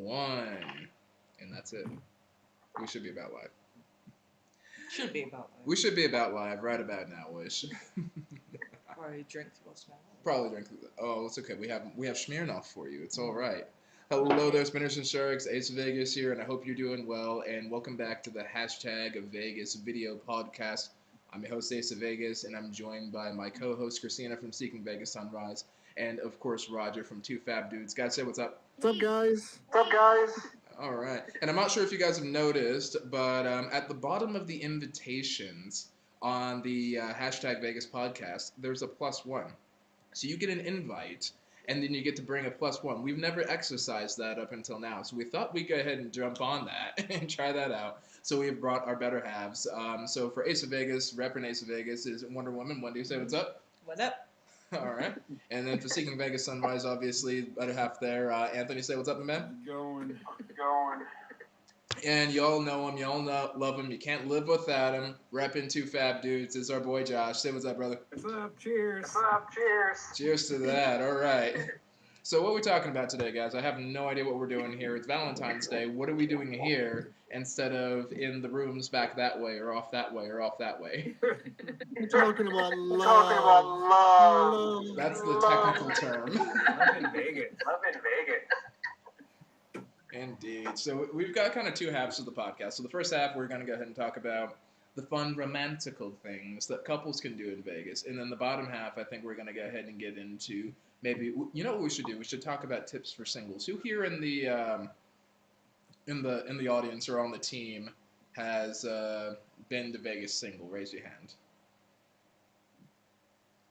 1. And that's it. We should be about live. Should be about live. We should be about live right about now, Wish. Probably drink too much now. Probably drink. Oh, it's okay. We have Smirnoff for you. It's all right. Hello there, Spinners and Sharks. Ace Vegas here, and I hope you're doing well. And welcome back to the hashtag Vegas video podcast. I'm your host, Ace Vegas, and I'm joined by my co-host, Christina from Seeking Vegas Sunrise, and of course, Roger from Two Fab Dudes. Guys, say what's up. What's up, guys? What's up, guys? All right. And I'm not sure if you guys have noticed, but at the bottom of the invitations on the hashtag Vegas podcast, there's a +1. So you get an invite, and then you get to bring a +1. We've never exercised that up until now, so we thought we'd go ahead and jump on that and try that out. So we've brought our better halves. So for Ace of Vegas, repping Ace of Vegas is Wonder Woman. Wendy, say what's up. What up? All right. And then for Seeking Vegas Sunrise, obviously, better half there. Anthony, say what's up, my man. Going. And y'all know him. Y'all love him. You can't live without him. Repping Two Fab Dudes is our boy Josh. Say what's up, brother. What's up? Cheers. What's up? Cheers. Cheers to that. All right. So what are we talking about today, guys? I have no idea what we're doing here. It's Valentine's Day. What are we doing here instead of in the rooms back that way or off that way or off that way? We're talking about love. Talking about love. That's the technical term. Love in Vegas. Indeed. So we've got kind of two halves of the podcast. So the first half, we're going to go ahead and talk about the fun romantical things that couples can do in Vegas. And then the bottom half, I think we're going to go ahead and get into maybe, you know what we should do? We should talk about tips for singles. Who here in the audience or on the team has been to Vegas single? Raise your hand.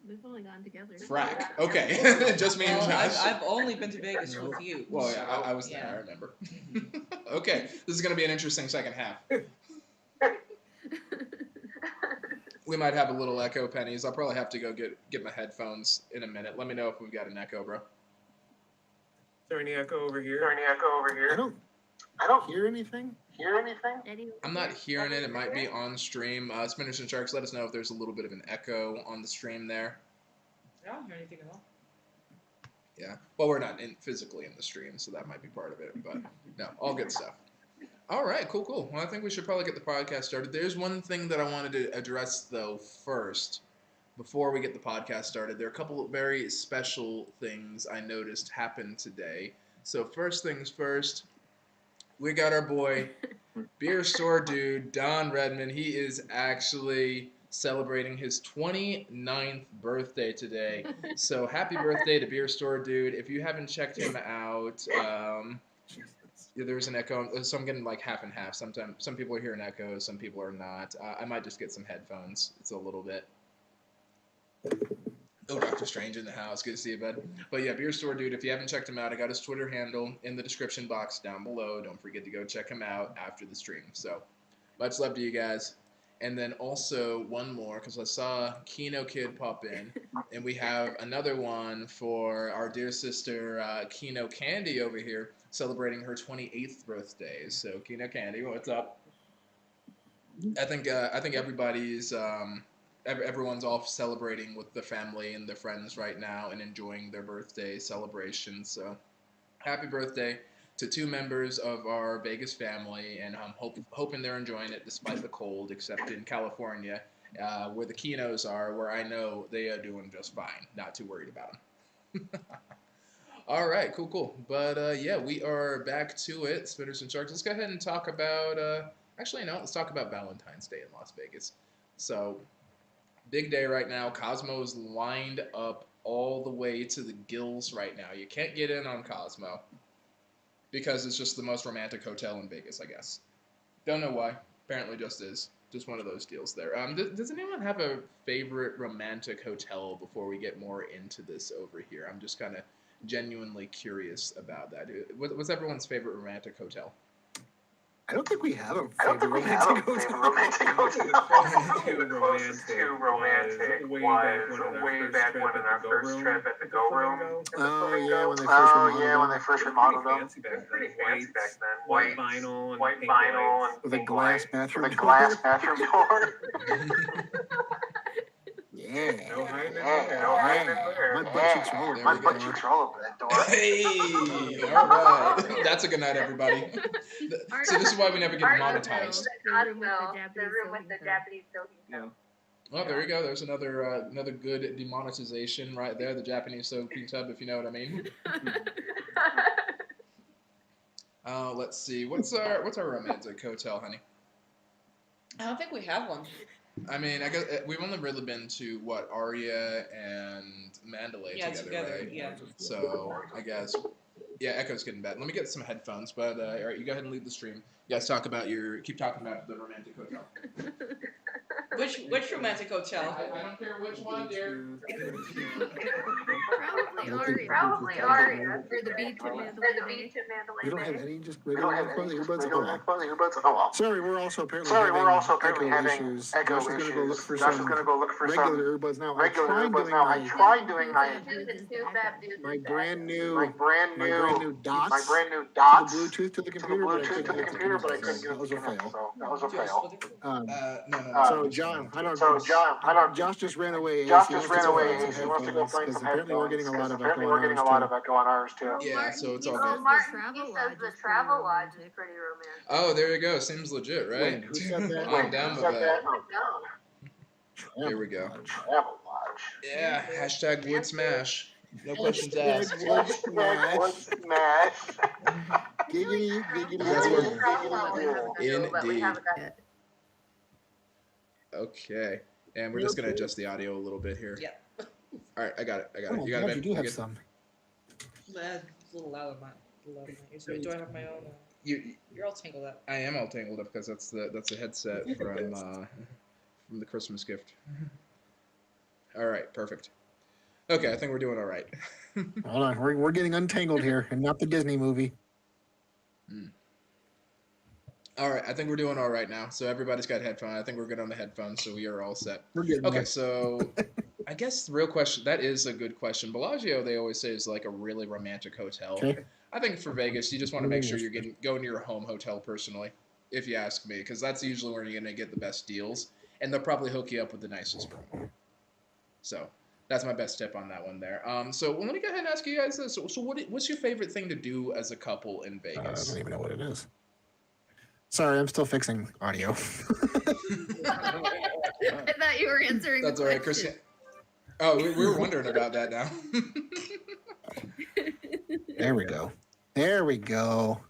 We've only gone together. Frack. Okay. Just me and Josh. I've only been to Vegas with you. Well, so, yeah, I was there. I remember. Okay. This is going to be an interesting second half. We might have a little echo, Pennies. I'll probably have to go get my headphones in a minute. Let me know if we've got an echo, bro. Is there any echo over here? I don't hear anything. I'm not hearing it. It might be on stream. Spinners and Sharks, let us know if there's a little bit of an echo on the stream there. I don't hear anything at all. Yeah. Well, we're not physically in the stream, so that might be part of it. But no, all good stuff. All right, cool. Well, I think we should probably get the podcast started. There's one thing that I wanted to address, though, first, before we get the podcast started. There are a couple of very special things I noticed happened today. So first things first, we got our boy, BeerStoreDude, Don Redmond. He is actually celebrating his 29th birthday today. So happy birthday to BeerStoreDude. If you haven't checked him out, yeah, there's an echo, so I'm getting like half and half. Sometimes some people are hearing echoes, some people are not. I might just get some headphones. It's a little bit. Oh, Dr. Strange in the house. Good to see you, bud. But yeah, BeerStoreDude, if you haven't checked him out, I got his Twitter handle in the description box down below. Don't forget to go check him out after the stream. So much love to you guys. And then also one more, because I saw KenoKid pop in, and we have another one for our dear sister KenoKandi over here, celebrating her 28th birthday. So KenoKandi, what's up? I think everybody's everyone's off celebrating with the family and their friends right now and enjoying their birthday celebrations. So happy birthday to two members of our Vegas family, and I'm hoping they're enjoying it despite the cold, except in California, where the Kenos are, where I know they are doing just fine. Not too worried about them. All right, cool. But yeah, we are back to it, Spinners and Sharks. Let's go ahead and talk about, let's talk about Valentine's Day in Las Vegas. So, big day right now. Cosmo's lined up all the way to the gills right now. You can't get in on Cosmo, because it's just the most romantic hotel in Vegas, I guess. Don't know why. Apparently just is. Just one of those deals there. Does anyone have a favorite romantic hotel before we get more into this over here? I'm just kind of genuinely curious about that. What's everyone's favorite romantic hotel? I don't think we have a favorite romantic hotel. The closest to romantic was way back when in our first trip at the Go Room. Oh yeah, when they first remodeled them. Pretty fancy back then. White vinyl and With a glass bathroom door. door. Yeah. No hiding in Yeah. there. No hiding in there. My butt cheeks are all There over we that go. butt cheeks are all over that door. Hey, all right. That's a good night, everybody. So this is why we never get monetized. The room with the Japanese soaking tub. Well, there you go. There's another good demonetization right there. The Japanese soaking tub, if you know what I mean. Let's see. What's our romantic hotel, honey? I don't think we have one. I mean, I guess we've only really been to what, Aria and Mandalay together, right? Yeah. So I guess, yeah, Echo's getting bad. Let me get some headphones. But all right, you go ahead and lead the stream. You guys keep talking about the romantic hotel. Which romantic hotel? I don't care which one, dear. Probably Aria. For the beach at Mandalay Bay. You don't have any just regular earbuds? Regular earbuds? Oh, well. Sorry, we're also apparently having echo issues. Josh is gonna go look for some regular earbuds now. I tried doing my brand new dots. The Bluetooth to the computer, but I couldn't get it. That was a fail. No. So John, I don't. Josh just ran away. He wants to go find some headphones. Apparently, we're getting a lot of echo on ours too. Yeah, so it's all Well, good. Martin, he says the travel lodge is pretty romantic. Oh, there you go. Seems legit, right? Wait, who said that? I'm down with that. No. There we go. Travel lodge. Yeah. Hashtag would smash. No questions asked. Wood smash. Giggity, That's where- But we haven't done it. Okay. And we're just gonna adjust the audio a little bit here. Yeah. All right, I got it. Oh, You got it, Ben? you do You have good? some. It's a little loud on my ears. Do I have my own? You're all tangled up. I am all tangled up because that's the headset from the Christmas gift. All right, perfect. Okay, I think we're doing all right. Hold on, we're getting untangled here, and not the Disney movie. All right, I think we're doing all right now. So everybody's got headphones. I think we're good on the headphones, so we are all set. We're getting Okay, there. so I guess the real question, that is a good question. Bellagio, they always say, is like a really romantic hotel. Okay. I think for Vegas, you just want to make sure you're going to your home hotel personally, if you ask me, because that's usually where you're going to get the best deals, and they'll probably hook you up with the nicest room. So that's my best tip on that one there. So let me go ahead and ask you guys this. So what's your favorite thing to do as a couple in I Vegas? don't even know what it is. Sorry, I'm still fixing audio. I thought you were answering That's the all right, question. Christian. Oh, we were wondering about that now. There we go. There we go.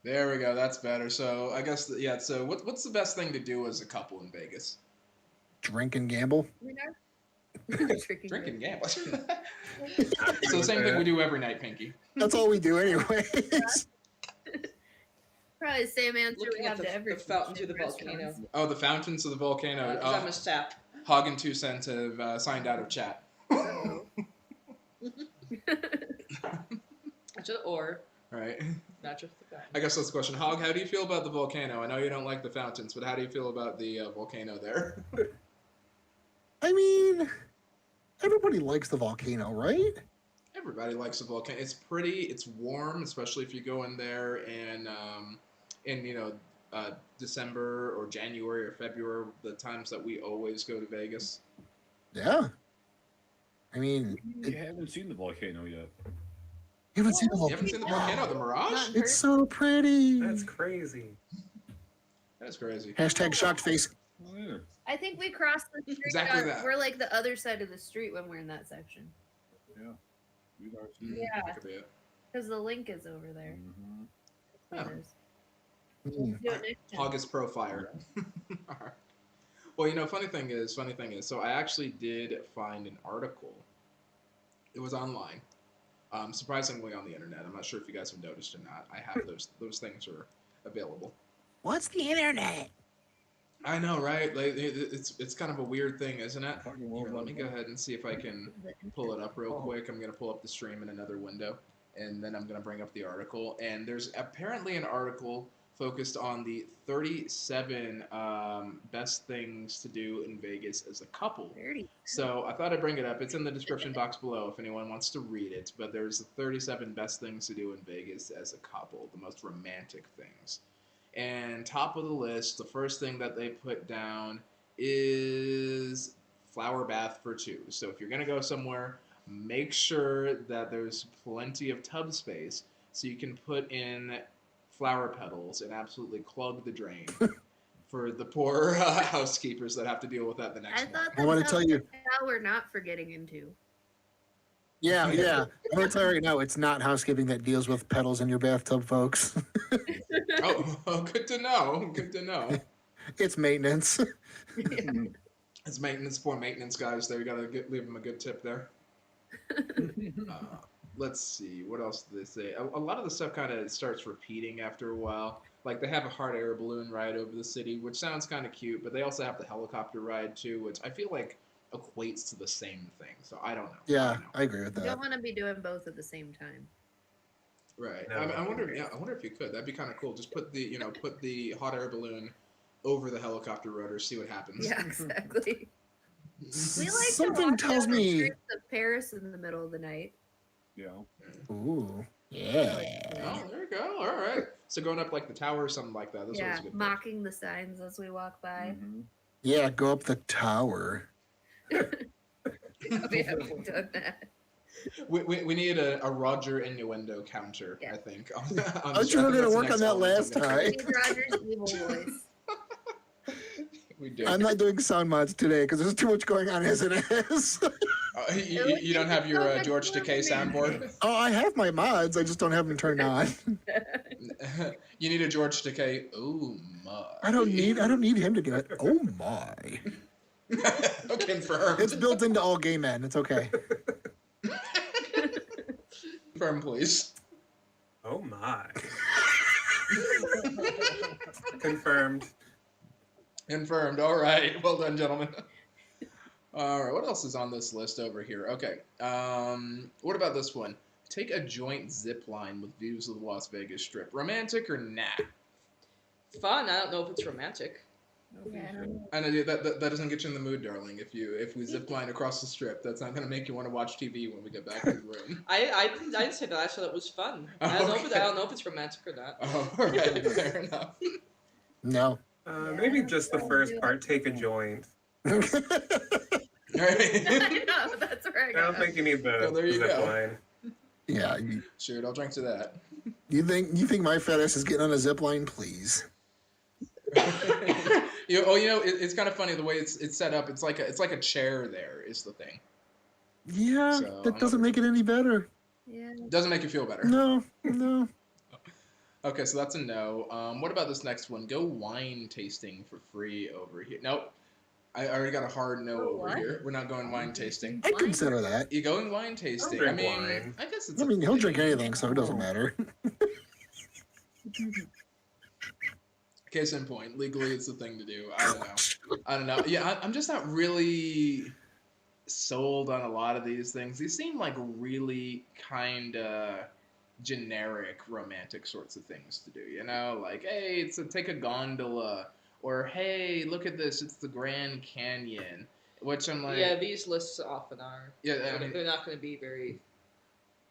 There we go. That's better. So I guess yeah. So what's the best thing to do as a couple in Vegas? Drink and gamble. Drink and gamble. So the same thing we do every night, Pinky. That's all we do, anyways. Probably the same answer Looking we at have to every the fountain to the restaurants. volcano. Oh, the fountains of the volcano. I'm a sap. Hog and 2 cents have signed out of chat. Or Right. not just the fountain. I guess that's the question. Hog, how do you feel about the volcano? I know you don't like the fountains, but how do you feel about the volcano there? I mean, everybody likes the volcano, right? Everybody likes the volcano. It's pretty. It's warm, especially if you go in there in December or January or February, the times that we always go to Vegas. Yeah. I mean, You haven't seen the volcano yet. you haven't seen the You haven't volcano. seen the volcano, the Mirage? It's so pretty. That's crazy. That's crazy. Hashtag shocked face. Oh, yeah. I think we crossed the street. Exactly that. We're like the other side of the street when we're in that section. We've already Mm, seen Yeah. that could be it. Because the link is over there. Mhm. That's what Oh. it is. Mm. Do it next time. Hog is pro fire. All right. Well, funny thing is, so I actually did find an article. It was online, surprisingly on the internet. I'm not sure if you guys have noticed or not. I have those things are available. What's the internet? I know, right? Like, it's kind of a weird thing, isn't it? Fucking Here, world let me Wide go Web. ahead and see if I can pull it up real quick. I'm gonna pull up the stream in another window, and then I'm gonna bring up the article. And there's apparently an article focused on the 37 best things to do in Vegas as a couple. 30. So I thought I'd bring it up. It's in the description box below if anyone wants to read it. But there's the 37 best things to do in Vegas as a couple, the most romantic things. And top of the list, the first thing that they put down is flower bath for 2. So if you're gonna go somewhere, make sure that there's plenty of tub space so you can put in flower petals and absolutely clog the drain for the poor housekeepers that have to deal with that the I next thought I wanna that's tell you- how we're not for getting into. Yeah. I'm gonna tell you right now, it's not housekeeping that deals with petals in your bathtub, folks. Oh, good to know. Good to know. It's maintenance. It's maintenance, poor maintenance guys. There, you gotta leave them a good tip there. Let's see, what else do they say? A lot of the stuff kind of starts repeating after a while. Like they have a hot air balloon ride over the city, which sounds kind of cute, but they also have the helicopter ride too, which I feel like equates to the same thing. So I don't know. Yeah, I agree with You that. don't want to be doing both at the same time. Right. No. I wonder. Yeah, I wonder if you could. That'd be kind of cool. Just put the hot air balloon over the helicopter rotor, see what happens. Yeah, exactly. We like Something to walk tells down the me. streets of Paris in the middle of the night. Yeah. Ooh, yeah. Oh, there you go. All right. So going up like the tower or something like that. That's Yeah, always a good pick. mocking the signs as we walk by. Mhm. Yeah, go up the tower. We haven't done that. We need a Roger innuendo counter, Yeah. I think. Aren't you going to work on that last time? We need Roger's evil voice. We do. I'm not doing sound mods today because there's too much going on as it is. You don't have your George Takei soundboard? Oh, I have my mods. I just don't have them turned on. You need a George Takei. Oh my. I don't need him to do it. Oh my. Confirmed. It's built into all gay men. It's okay. Confirm, please. Oh my. Confirmed. Confirmed. All right. Well done, gentlemen. All right. What else is on this list over here? Okay. What about this one? Take a joint zip line with views of the Las Vegas Strip. Romantic or nah? Fun. I don't know if it's romantic. Yeah. I know that doesn't get you in the mood, darling. If we zip line across the strip, that's not going to make you want to watch TV when we get back to the room. I didn't say that. I said it was fun. I don't know if it's romantic or not. Oh, all right. Fair enough. No. Maybe just the first part, take a joint. All right. I know, that's right. I don't think you need the Well, there you zip go. line. Yeah. Shoot, I'll drink to that. You think my fat ass is getting on a zip line, please? It's kind of funny the way it's set up. It's like a chair. There is the thing. Yeah, So, that doesn't make it any better. Yeah. Doesn't make you feel better. No. Okay, so that's a no. What about this next one? Go wine tasting for free over here. Nope. I already got a hard no over What? here. We're not going wine tasting. I consider that. You going wine tasting? drink I mean, wine. I guess it's. I mean, he'll drink thing. anything, so it doesn't matter. Case in point, legally it's the thing to do. I don't know. Yeah, I'm just not really sold on a lot of these things. These seem like really kind of generic romantic sorts of things to do. Like, hey, take a gondola, or hey, look at this, it's the Grand Canyon. Which I'm like, Yeah, these lists often are. yeah. I mean, They're not going to be very.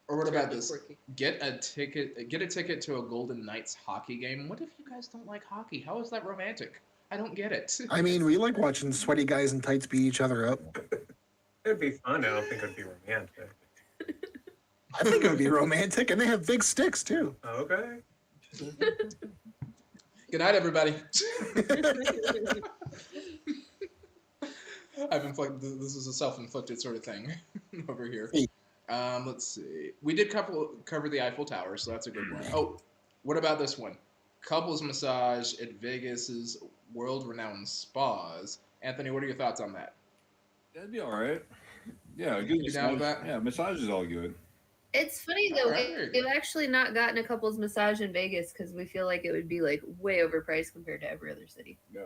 or what about terribly this? quirky. Get a ticket to a Golden Knights hockey game. What if you guys don't like hockey? How is that romantic? I don't get it. I mean, we like watching sweaty guys in tights beat each other up. It'd be fun. I don't think it'd be romantic. I think it would be romantic, and they have big sticks too. Okay. Good night, everybody. This is a self-inflicted sort of thing over here. Hey. Let's see. We did cover the Eiffel Tower, so that's a good one. Oh, what about this one? Couples massage at Vegas's world-renowned spas. Anthony, what are your thoughts on that? That'd be all right. Yeah, a good You down with massage. that? Yeah, massage is all good. It's funny though, Alright. we've actually not gotten a couple's massage in Vegas because we feel like it would be like way overpriced compared to every other city. Yeah.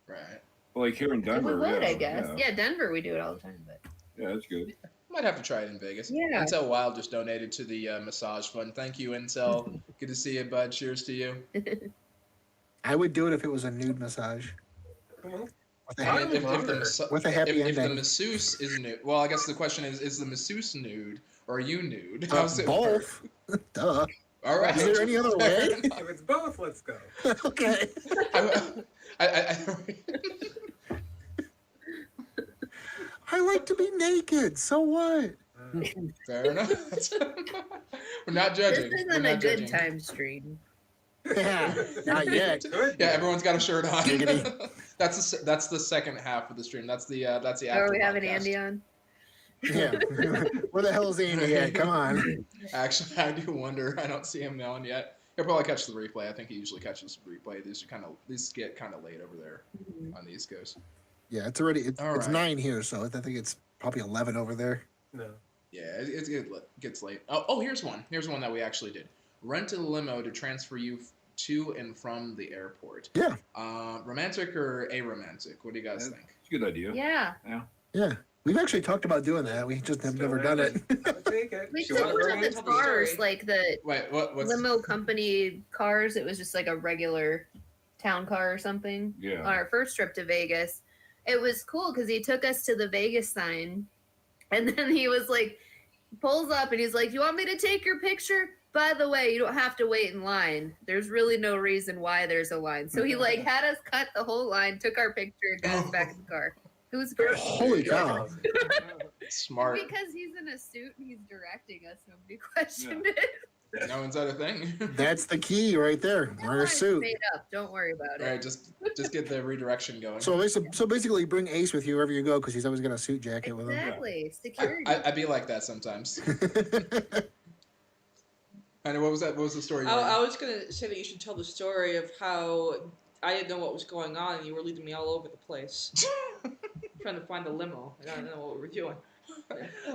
Right. Well, like here in Denver. we would, yeah, I guess. Yeah. Yeah, Denver we do it all the time, but Yeah, that's good. Might have to try it in Vegas. Yeah. Intel Wild just donated to the massage fund. Thank you, Intel. Good to see you, bud. Cheers to you. I would do it if it was a nude massage. Well, With a I happy, mean, if the with a happy if the ending. masseuse is nude, well, I guess the question is the masseuse nude or are you nude? Both. work? Duh. All right. Is there any other Fair way? enough. if it's both, let's go. Okay. I I like to be naked. So what? Fair enough. We're not judging. This We're isn't not a good judging. time stream. Yeah, not yet. Yeah, everyone's got a shirt on. Giggity. That's the second half of the stream. That's the after Are we having podcast. Andy on? Yeah. Where the hell is Andy at? Come on. Actually, I do wonder. I don't see him on yet. He'll probably catch the replay. I think he usually catches the replay. These get kind of late over there on the East Coast. Yeah, it's already it's All right. 9 here, so I think it's probably 11 over there. No. Yeah, it gets late. Oh, here's one. Here's one that we actually did. Rent a limo to transfer you to and from the airport. Yeah. Romantic or aromantic? What do you guys think? It's a good idea. Yeah. Yeah. We've actually talked about doing that. We just have never done it. We She took wanna one bring of it the to the cars, story. like the Wait, what's limo company cars. It was just like a regular town car or something. Yeah. On our first trip to Vegas, it was cool because he took us to the Vegas sign, and then he was like, pulls up and he's like, "You want me to take your picture? By the way, you don't have to wait in line. There's really no reason why there's a line." So he like had us cut the whole line, took our picture, and got us back in the car. It was great. Holy cow. smart? Because he's in a suit and he's directing us. Nobody questioned it. No one's that a thing? That's the key right there. That Wear a line's suit. made up. Don't worry about All it. right, just get the redirection going. So basically, bring Ace with you wherever you go because he's always got a suit jacket with him. Exactly. Security. I'd be like that sometimes. I know. What was that? What was the story? I was gonna say that you should tell the story of how I didn't know what was going on and you were leading me all over the place, trying to find a limo. And I didn't know what we were doing.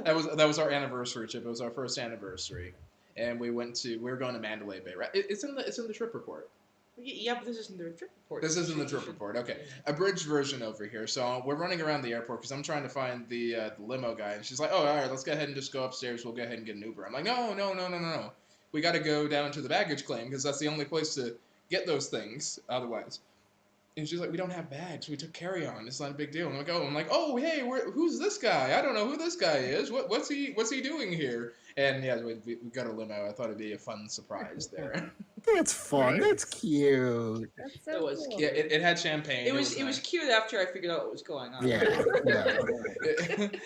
That was our anniversary trip. It was our first anniversary, and we were going to Mandalay Bay. Right? It's in the trip report. Yeah, but this isn't the trip report. This isn't the trip report. Okay, abridged version over here. So we're running around the airport because I'm trying to find the limo guy, and she's like, "Oh, all right, let's go ahead and just go upstairs. We'll go ahead and get an Uber." I'm like, "No. We got to go down to the baggage claim because that's the only place to get those things otherwise." And she's like, "We don't have bags. We took carry-on. It's not a big deal." And I'm like, "Oh, hey, who's this guy? I don't know who this guy is. What's he doing here?" And yeah, we got a limo. I thought it'd be a fun surprise there. That's fun. That's cute. That's It so was- cool. Yeah, it had champagne. It was nice. cute after I figured out what was going on. Yeah. Yeah.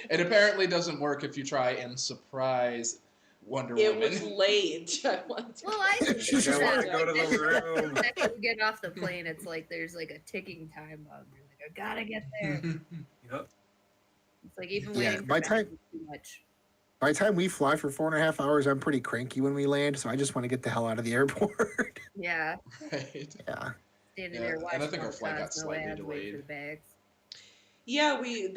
It apparently doesn't work if you try and surprise Wonder It Woman. was late. I wanted to- Well, I think She's that like, go to the room. the second you get off the plane, it's like there's like a ticking time bomb. You're like, I gotta get there. Yep. It's like even Yeah, waiting for by bags time- is too much. By the time we fly for 4.5 hours, I'm pretty cranky when we land, so I just want to get the hell out of the airport. Yeah, Right. Yeah. standing Yeah, there and I watching think our all flight got Cosmo slightly ads, waiting for delayed. the bags. Yeah, we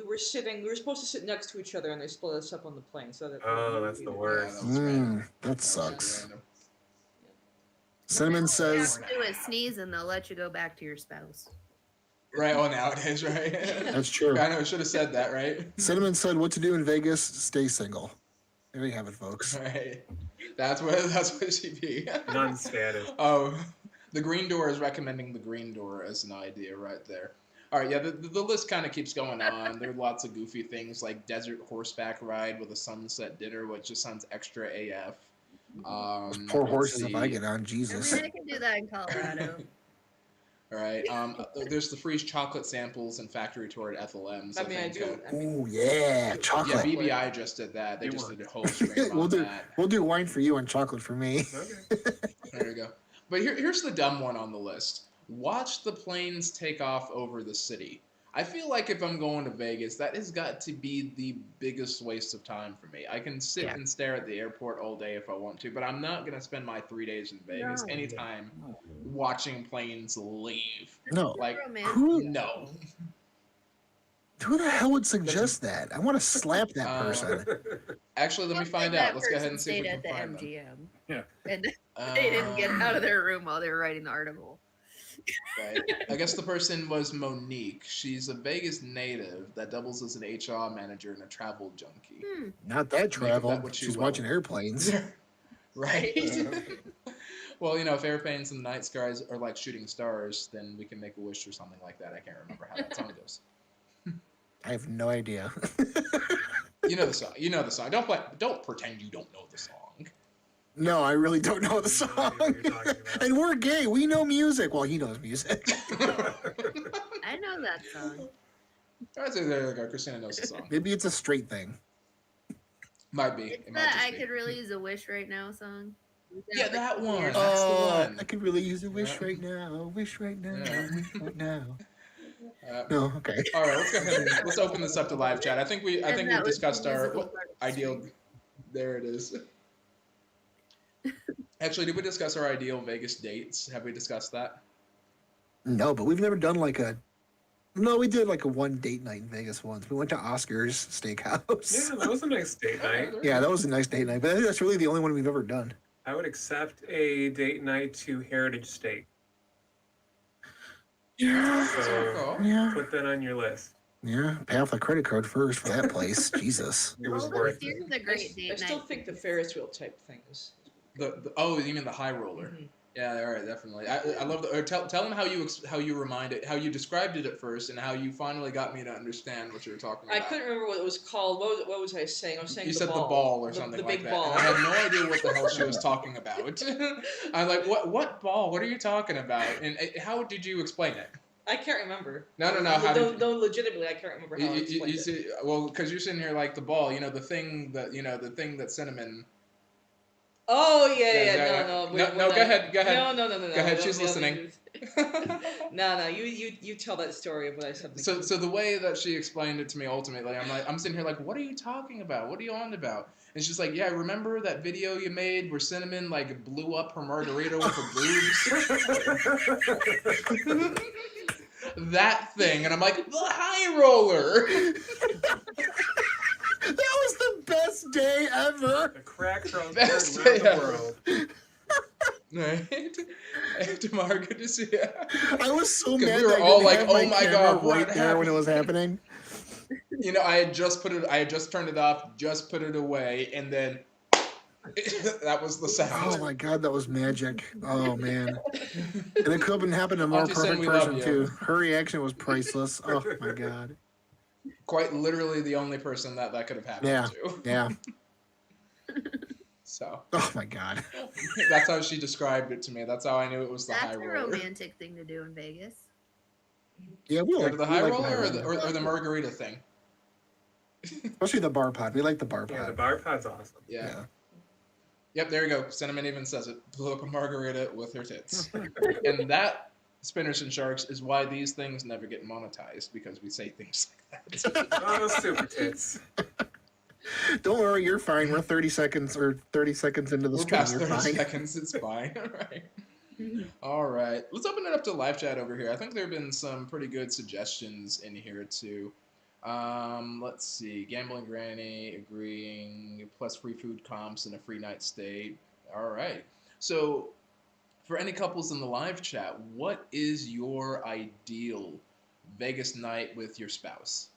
were supposed to sit next to each other and they split us up on the plane. So that Oh, that's the worst. Yeah, that was random. That sucks. Random. Cinnamon All you says, have to do is sneeze and they'll let you go back to your spouse. Right. Oh, nowadays, right? that's true. I know. I should have said that, right? Cinnamon said, what to do in Vegas? Stay single. There you have it, folks. Right. That's what she be. Non-status. Oh, the green door is recommending the green door as an idea right there. All right, yeah, the list kind of keeps going on. There are lots of goofy things like desert horseback ride with a sunset dinner, which just sounds extra AF. Those poor let's horses if see. I get on, I Jesus. mean, I can do that in Colorado. All right, there's the free chocolate samples and factory tour at FLM's. I mean, I do. I mean, Oh, yeah. Chocolate. Yeah, BBI just did that. They You just won. did a whole stream we'll on do that. we'll do wine for you and chocolate for me. Okay. There you go. But here's the dumb one on the list. Watch the planes take off over the city. I feel like if I'm going to Vegas, that has got to be the biggest waste of time for me. I can sit Yeah. and stare at the airport all day if I want to, but I'm not going to spend my 3 days in Vegas No. anytime watching planes leave. No. Like, Romantic. Who no. who the hell would suggest that? I want to slap that person. Actually, let me Looks like find that out. Let's go ahead person and see if we stayed can at find the them. MGM. Yeah. And they didn't get out of their room while they were writing the article. Right. I guess the person was Monique. She's a Vegas native that doubles as an HR manager and a travel junkie. Not that travel. that what you She's will. watching airplanes. Right. Well, if airplanes in the night skies are like shooting stars, then we can make a wish or something like that. I can't remember how that song goes. I have no idea. You know the song. You know the song. Don't pretend you don't know the song. No, I really don't know the No song. idea what you're talking about. And we're gay. We know music. Well, he knows music. I know that song. I'd say there you go. Christina knows the song. Maybe it's a straight thing. Might be. It's It might that just I be. could really use a wish right now song. Yeah, that one. weird- That's the one. I could really use a wish Yeah. right now. Wish right now. Yeah. Wish right now. Uh, No, okay. All right, let's go ahead and let's open this up to live chat. I think we've that was discussed the our musical part of the ideal. stream. There it is. Actually, did we discuss our ideal Vegas dates? Have we discussed that? No, but we've never done like a. No, we did like a one date night in Vegas once. We went to Oscar's Steakhouse. Yeah, that was a nice date night. Yeah, that was a nice date night, but I think that's really the only one we've ever done. I would accept a date night to Heritage Steak. Yeah. So Yeah. put that on your list. Yeah. Pay off the credit card first for that place. Jesus. It was Well, worth this it. year's a great date I still night. think the Ferris wheel type thing is. Oh, you mean the high roller? Mhm. Yeah, all right, definitely. I love the. Or tell them how you described it at first, and how you finally got me to understand what you were talking I about. couldn't remember what it was called. What was I saying? I was saying You the said ball. the ball or The- something the like big that, ball. and I had no idea what the hell she was talking about. I'm like, what ball? What are you talking about? And how did you explain it? I can't remember. No. How did No, legitimately, I can't remember how I explained you it. see, well, because you're sitting here like the ball, the thing that Cinnamon. Oh Yeah, no. No, go ahead. No. Go ahead, no, she's no, listening. No. You tell that story of what I said. So the way that she explained it to me, ultimately, I'm sitting here like, what are you talking about? What are you on about? And she's like, yeah, remember that video you made where Cinnamon like blew up her margarita with her boobs? That thing, and I'm like, the high roller. That was the best day ever. The cracks are Best around day the ever. world. Right? Tamara, good to see you. I was so 'Cause mad. we were that I all didn't like, have "Oh my camera God, what right there when it happened?" was happening. I had just turned it off, just put it away, and then that was the sound. Oh my God, that was magic. Oh man, and it could have happened to a more Auntie Sin, perfect we love person you. too. Her reaction was priceless. Oh my God. Quite literally the only person that could have happened to. Yeah. So Oh my God. that's how she described it to me. That's how I knew it was the That's high a roller. romantic thing to do in Vegas. Yeah, we Go like to the we high like roller, the or the margarita thing. especially the bar pod. We like the bar Yeah, the pod. bar pod's awesome. Yeah. Yep, there you go. Cinnamon even says it. Blew up a margarita with her tits. And that, Spinners and Sharks, is why these things never get monetized, because we say things like that. Oh, super tits. Don't worry, you're fine. We're 30 seconds into the We're stream. past You're 30 fine. seconds. It's fine. All right. All right. Let's open it up to live chat over here. I think there have been some pretty good suggestions in here, too. Let's see. Gambling Granny agreeing, plus free food comps and a free night stay. All right. So, for any couples in the live chat, what is your ideal Vegas night with your spouse?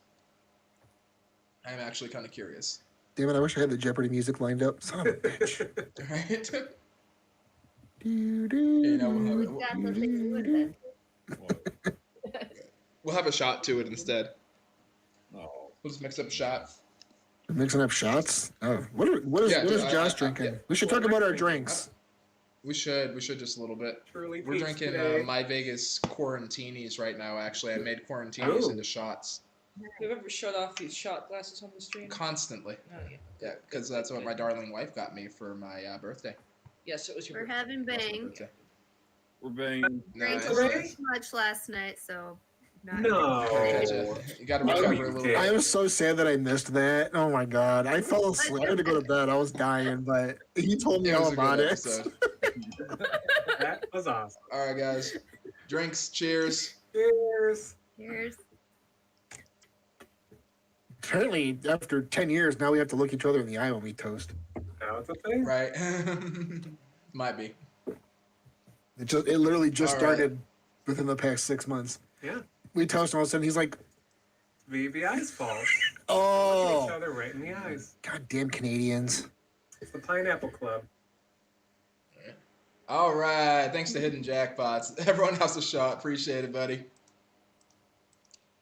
I'm actually kind of curious. Damn it! I wish I had the Jeopardy music lined up. Son of a bitch. Right? Do, do, You know, do, we'll Got do, the thing you do. invented. we'll have a shot to it instead. No. We'll just mix up a shot. Mixing up shots. Oh, what is Yeah, what is I- Josh I- drinking? yeah. We should talk about our drinks. We should just a little bit. Truly We're peach drinking today. My Vegas Quarantinis right now, actually. I made Quarantinis Oh. into shots Have you ever showed off these shot glasses on the stream? constantly. Oh, yeah. Yeah, because that's what my darling wife got me for my birthday. Yes, it was your We're birthday. having It was my bang. birthday. We're banging. Drank Nice. a little Right? too much last night, so not No. Gotcha. You got to Oh, recover you a little did. bit. I am so sad that I missed that. Oh my God. I fell asleep. I had to go to bed. I was dying, but he told me It all was a about good it. episode. That was awesome. All right, guys. Drinks. Cheers. Cheers. Cheers. Apparently, after 10 years, now we have to look each other in the eye when we toast. Now it's a thing. Right. Might be. It literally just All right. started within the past 6 months. Yeah. We toast, and all of a sudden he's like, VBI's fault. Look each "Oh, other right in the eyes. goddamn Canadians!" It's the Pineapple Club. All right. Thanks to Hidden Jackpots. Everyone has a shot. Appreciate it, buddy.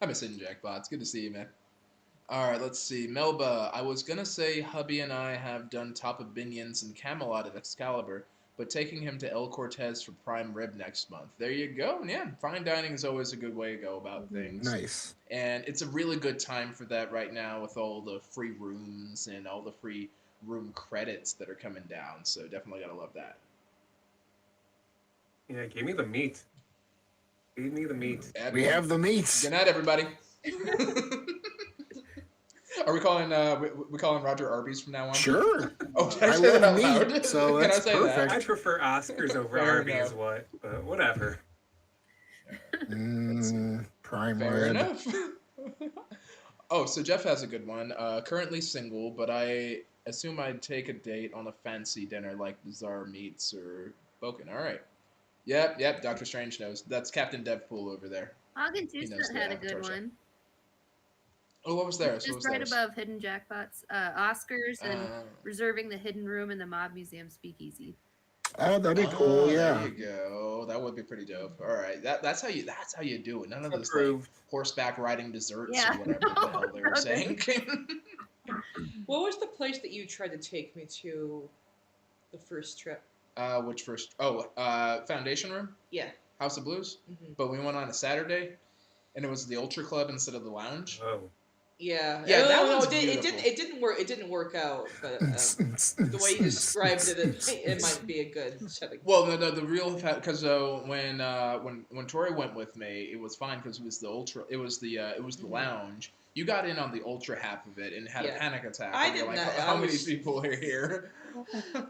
I miss Hidden Jackpots. Good to see you, man. All right, let's see. Melba, I was going to say hubby and I have done top opinions and Camelot at Excalibur, but taking him to El Cortez for prime rib next month. There you go. Yeah, fine dining is always a good way to go about things. Nice. And it's a really good time for that right now with all the free rooms and all the free room credits that are coming down. So definitely gotta love that. Yeah, give me the meat. Feed me the meat. We have the meats. Good night, everybody. Are we calling Roger Arby's from now on? Sure. Oh, can I I say that love out meat, loud? so Can I that's say perfect. I prefer Oscars over Fair Arby's, enough. but whatever. Prime Fair rib. enough. Oh, so Jeff has a good one. Currently single, but I assume I'd take a date on a fancy dinner like Bizarre Meats or Boken. All right. Yep. Doctor Strange knows. That's Captain Devpool over there. Hagen He knows Tusa the had a Avatar good show. one. Oh, what was theirs? Just right above hidden jackpots, Oscars, and reserving the hidden room in the Mob Museum Speakeasy. Oh, that'd be cool. Yeah. There you go. That would be pretty dope. All right. That's how you do it. None of those Approved. like horseback riding desserts Yeah. or whatever the hell they were saying. What was the place that you tried to take me to the first trip? Which first? Oh, Foundation Room, Yeah. House of Blues. Mm-hmm. But we went on a Saturday, and it was the Ultra Club instead of the lounge. Oh. Yeah. Yeah, that no, one's it beautiful. didn't work. It didn't work out. But the way you described it, it might be a good setting. Well, no, the real because when Tori went with me, it was fine because it was the Ultra. It was the lounge. You got in on the Ultra half of it and had a panic attack. I and you're did like, not. how many people are here?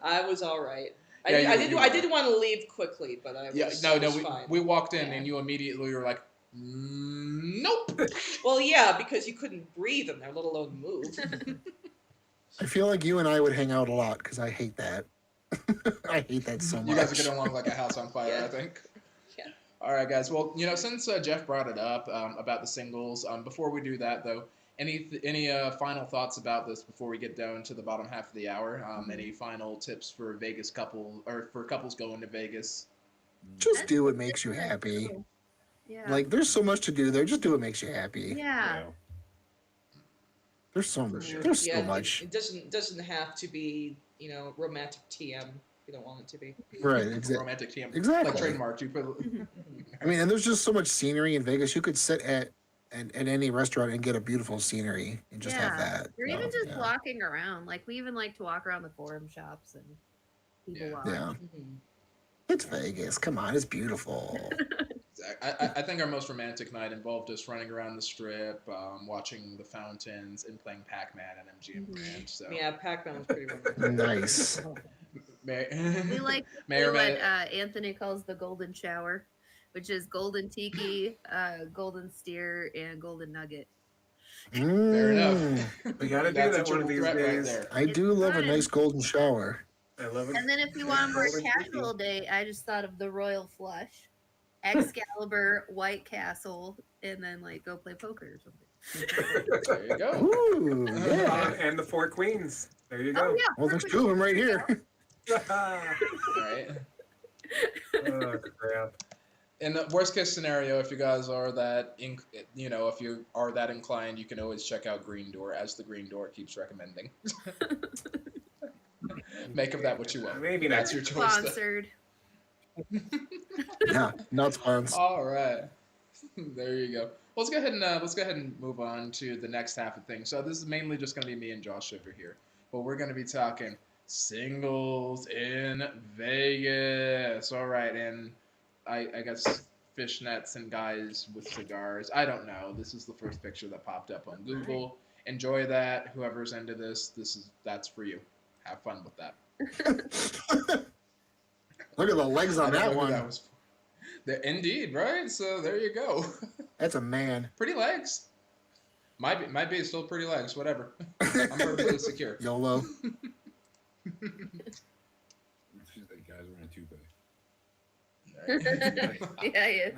I was all right. I Yeah, did want to leave quickly, but I was fine. We walked in and you immediately were like, nope. Well, yeah, because you couldn't breathe in there, let alone move. I feel like you and I would hang out a lot because I hate that. I hate that so much. You guys would get along like a house on fire, Yeah. I think. Yeah. All right, guys. Well, since Jeff brought it up about the singles, before we do that, though, any final thoughts about this before we get down to the bottom half of the hour? Any final tips for Vegas couples going to Vegas? Just do what makes you happy. Yeah. Like, there's so much to do there. Just do what makes you happy. Yeah. There's so much. It doesn't have to be romantic TM. You don't want it to be. Right. Exactly. Romantic TM. Exactly. Like trademarked. You put. I mean, and there's just so much scenery in Vegas. You could sit at any restaurant and get a beautiful scenery and just have that. Or even just walking around. Like, we even like to walk around the forum shops and people walk. Yeah. Mm-hmm. It's Vegas. Come on, it's beautiful. I think our most romantic night involved us running around the strip, watching the fountains, and playing Pac-Man and MGM Grand. So Yeah, Pac-Man was pretty romantic. Nice. We like what Anthony calls the golden shower, which is golden tiki, golden steer, and golden nugget. Fair enough. We gotta do That's that a one of triple these threat right days. there. I do love a nice golden shower. I love it. And then if you want a more casual date, I just thought of the Royal Flush, Excalibur, White Castle, and then like go play poker or something. There you go. Ooh, yeah. And the Four Queens. There you Oh go. yeah. Well, there's two of them right here. Right. Oh, crap. In the worst case scenario, if you guys are that, if you are that inclined, you can always check out Green Door, as the Green Door keeps recommending. Make of that what you will. Maybe That's your choice. Sponsored. Yeah, not sponsored. All right. There you go. Let's go ahead and move on to the next half of things. So this is mainly just going to be me and Josh over here, but we're going to be talking singles in Vegas. All right, and I guess fishnets and guys with cigars. I don't know. This is the first picture that popped up on Google. Enjoy that. Whoever's into this, that's for you. Have fun with that. Look at the legs on that one. Indeed, right? So there you go. That's a man. Pretty legs. Might be still pretty legs. Whatever. I'm perfectly secure. YOLO. She's like, guys, we're in a two-way. Yeah, he is.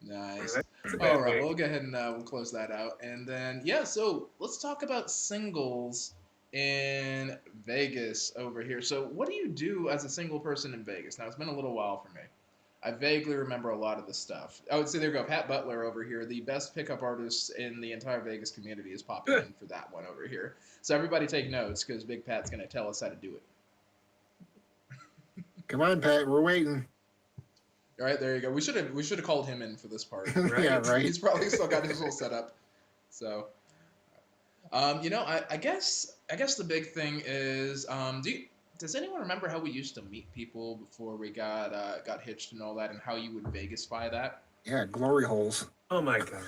Nice. That's a All bad right, way. we'll go ahead and we'll close that out, and then so let's talk about singles in Vegas over here. So, what do you do as a single person in Vegas? Now, it's been a little while for me. I vaguely remember a lot of the stuff. I would say there you go, Pat Butler over here, the best pickup artist in the entire Vegas community, is popping in for that one over here. So everybody take notes because Big Pat's going to tell us how to do it. Come on, Pat. We're waiting. All right, there you go. We should have called him in for this part. Right? Yeah, right. He's probably still got his whole setup. So, I guess the big thing is, does anyone remember how we used to meet people before we got hitched and all that, and how you would Vegas-fy that? Yeah, glory holes. Oh my god.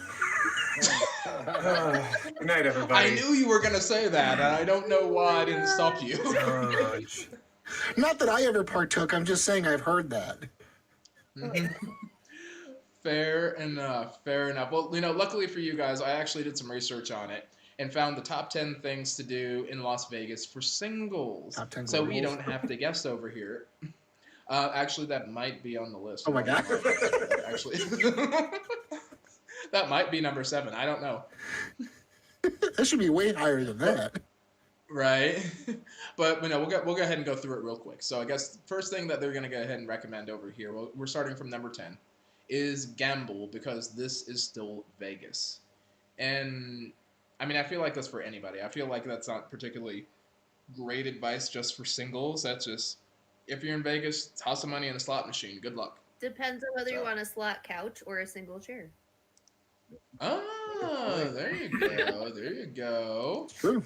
Good night, everybody. I knew you were gonna say that, and I don't know why I didn't stop you. Not that I ever partook. I'm just saying I've heard that. Fair enough. Well, luckily for you guys, I actually did some research on it and found the top 10 things to do in Las Vegas for singles. Top 10 so we goals. don't have to guess over here. Actually, that might be on the list. Oh my god. Actually, that might be number 7. I don't know. That should be way higher than that. Right. But we'll go ahead and go through it real quick. So I guess the first thing that they're going to go ahead and recommend over here, we're starting from number 10, is gamble, because this is still Vegas. And I mean, I feel like that's for anybody. I feel like that's not particularly great advice just for singles. That's just, if you're in Vegas, toss some money in a slot machine. Good luck. Depends on whether you want a slot couch or a single chair. Oh, there you go. There you go. True.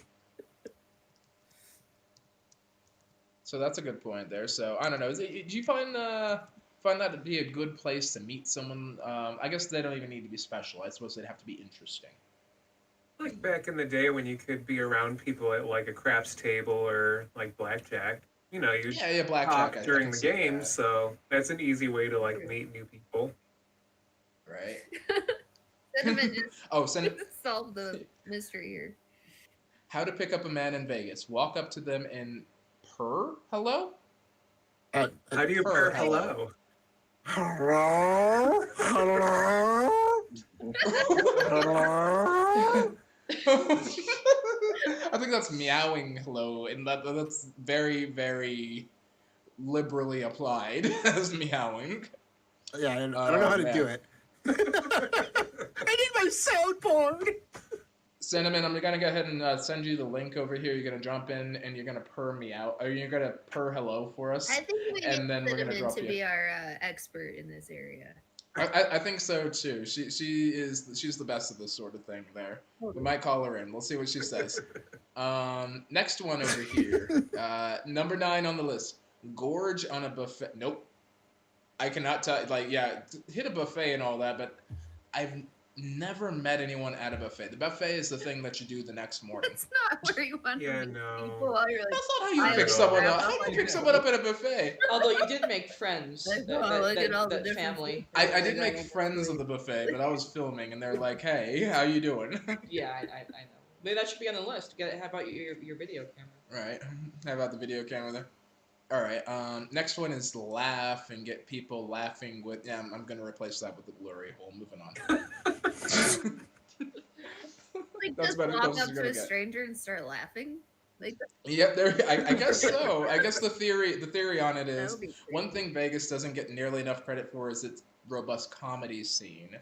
So that's a good point there. So I don't know. Do you find that to be a good place to meet someone? I guess they don't even need to be special. I suppose they'd have to be interesting. Like back in the day when you could be around people at like a craps table or like blackjack. You blackjack talk during the game, so that's an easy way to like meet new people. Right. Cinnamon just Cinnamon. solved the mystery here. How to pick up a man in Vegas? Walk up to them and purr hello. How do you purr hello? Hello? Hello? Hello? I think that's meowing hello, and that's very, very liberally applied as meowing. Yeah, I don't know how to do it. I need my soundboard. Cinnamon, I'm gonna go ahead and send you the link over here. You're gonna jump in and you're gonna purr me out, or you're gonna purr hello for us. I think we and need then we're gonna Cinnamon drop to you. be our expert in this area. I think so too. She's the best at this sort of thing. There, we might call her in. We'll see what she says. Next one over here, number 9 on the list. Gorge on a buffet. Nope. I cannot tell. Like, yeah, hit a buffet and all that, but I've never met anyone at a buffet. The buffet is the thing that you do the next morning. It's not where you want to meet people while you're like, That's not how you pick someone up. How do you pick someone up at a buffet? Although you did make friends. Look at all the that different family. I did make friends at the buffet, but I was filming, and they're like, "Hey, how you doing?" Yeah, I know. Maybe that should be on the list. How about your video camera? Right. How about the video camera there? All right. Next one is laugh and get people laughing with. Yeah, I'm gonna replace that with the blurry hole. Moving on. like That's just about as walk close as up you're to gonna a get. stranger and start laughing. Like Yep. There. I guess so. I guess the theory on it that is would be one thing Vegas doesn't get nearly enough credit for is its robust comedy scene.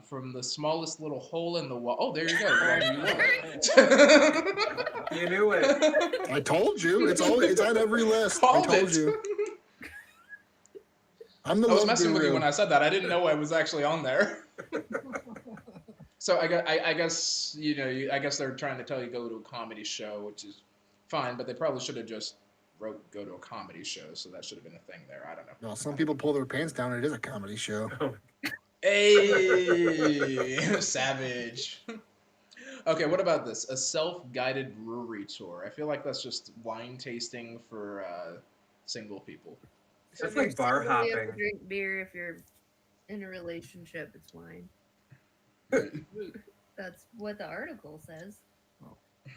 From the smallest little hole in the wall. Oh, there you go. You knew it. I told you. It's on every list. Called I told it. you. I'm the I was love messing with you guru. when I said that. I didn't know I was actually on there. So I guess I guess they're trying to tell you go to a comedy show, which is fine, but they probably should have just wrote go to a comedy show. So that should have been a thing there. I don't know. Well, some people pull their pants down. It is a comedy show. Hey, savage. Okay, what about this? A self-guided brewery tour. I feel like that's just wine tasting for single people. That's like bar you have to hopping. drink beer if you're in a relationship. It's wine. That's what the article says.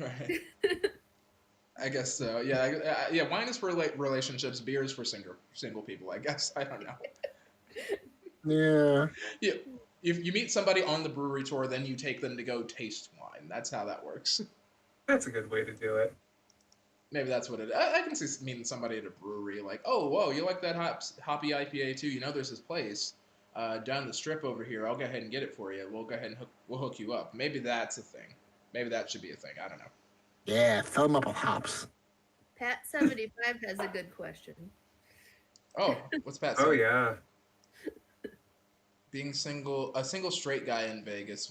Right. I guess so. Yeah. Wine is for relationships. Beer is for single people. I guess. I don't know. Yeah. Yeah. If you meet somebody on the brewery tour, then you take them to go taste wine. That's how that works. That's a good way to do it. Maybe that's what it is. I can see meeting somebody at a brewery like, oh, whoa, you like that hoppy IPA too? There's this place down the strip over here. I'll go ahead and get it for you. We'll go ahead and we'll hook you up. Maybe that's a thing. Maybe that should be a thing. I don't know. Yeah, fill them up with hops. Pat 75 has a good question. Oh, what's Pat Oh saying? yeah. Being single, a single straight guy in Vegas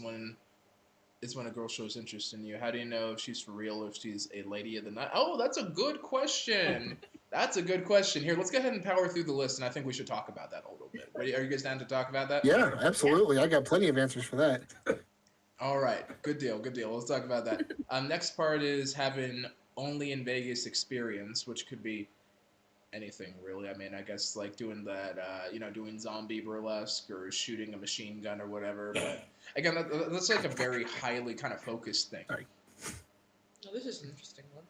is when a girl shows interest in you. How do you know if she's for real or if she's a lady of the night? Oh, that's a good question. That's a good question. Here, let's go ahead and power through the list, and I think we should talk about that a little bit. Are you guys down to talk about that? Yeah, absolutely. I got plenty of answers for that. All right, good deal, good deal. Let's talk about that. Next part is having only in Vegas experience, which could be anything really. I mean, I guess like doing that, doing zombie burlesque or shooting a machine gun or whatever. But again, that's like a very highly kind of focused thing. Sorry. Oh, this is an interesting one.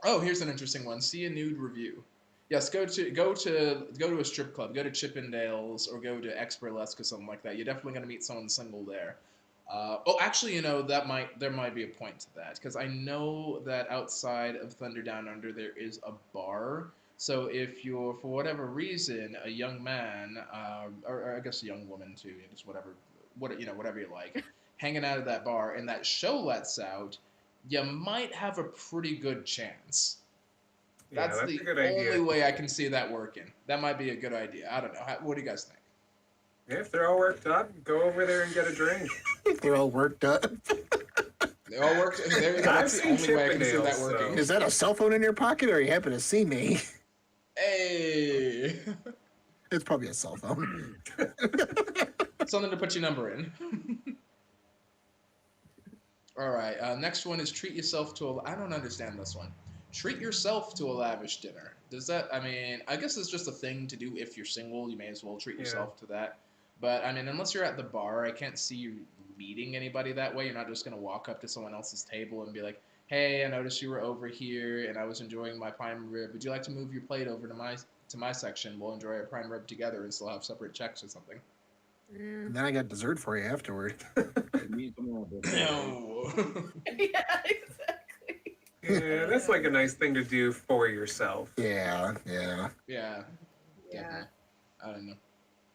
Oh, here's an interesting one. See a nude review. Yes, go to a strip club, go to Chippendales or go to X Burlesque or something like that. You're definitely gonna meet someone single there. Actually, there might be a point to that because I know that outside of Thunder Down Under there is a bar. So if you're for whatever reason a young man, or I guess a young woman too, just whatever you like, hanging out at that bar and that show lets out, you might have a pretty good chance. Yeah, That's the a good only idea. way I can see that working. That might be a good idea. I don't know. What do you guys think? Yeah, if they're all worked up, go over there and get a drink. They're all worked up. They all work. There you go. That's I've the seen only way I can see that Chippendales, working. so- Is that a cell phone in your pocket, or you happen to see me? Hey, It's probably a cell phone. something to put your number in. All right. Next one is treat yourself to a. I don't understand this one. Treat yourself to a lavish dinner. Does that? I mean, I guess it's just a thing to do if you're single. You may as well treat yourself to that. But I mean, unless you're at the bar, I can't see you meeting anybody that way. You're not just gonna walk up to someone else's table and be like, "Hey, I noticed you were over here, and I was enjoying my prime rib. Would you like to move your plate over to my section? We'll enjoy our prime rib together and still have separate checks or something." And then I got dessert for you afterward. No. Yeah, exactly. Yeah, that's like a nice thing to do for yourself. Yeah. Yeah. Yeah. Definitely. I don't know.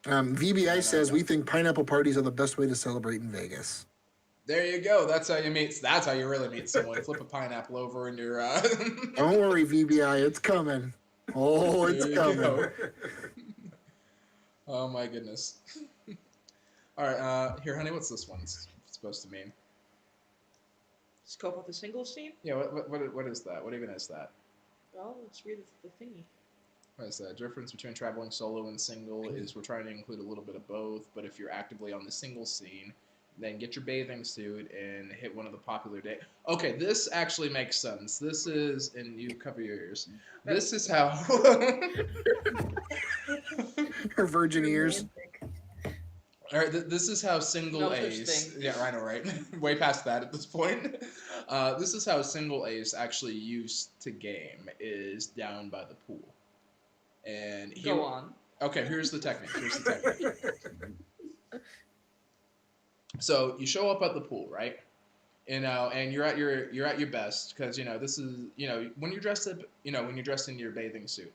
VBI says we think pineapple parties are the best way to celebrate in Vegas. There you go. That's how you meet. That's how you really meet someone. Flip a pineapple over in your. Don't worry, VBI, it's coming. Oh, it's There you coming. go. Oh my goodness. All right, here, honey. What's this one supposed to mean? Scope out the single scene? Yeah. What is that? What even is that? Well, let's read the thingy. What is that? Difference between traveling solo and single is we're trying to include a little bit of both. But if you're actively on the single scene, then get your bathing suit and hit one of the popular days. Okay, this actually makes sense. This is, and you cover your ears. This is how. Her virgin ears. All right, this is how single No such A's. thing. Yeah, I know, right? Way past that at this point. This is how single A's actually used to game is down by the pool. And Go on. Okay, here's the technique. So you show up at the pool, right? And you're at your best because this is when you're dressed up, when you're dressed in your bathing suit,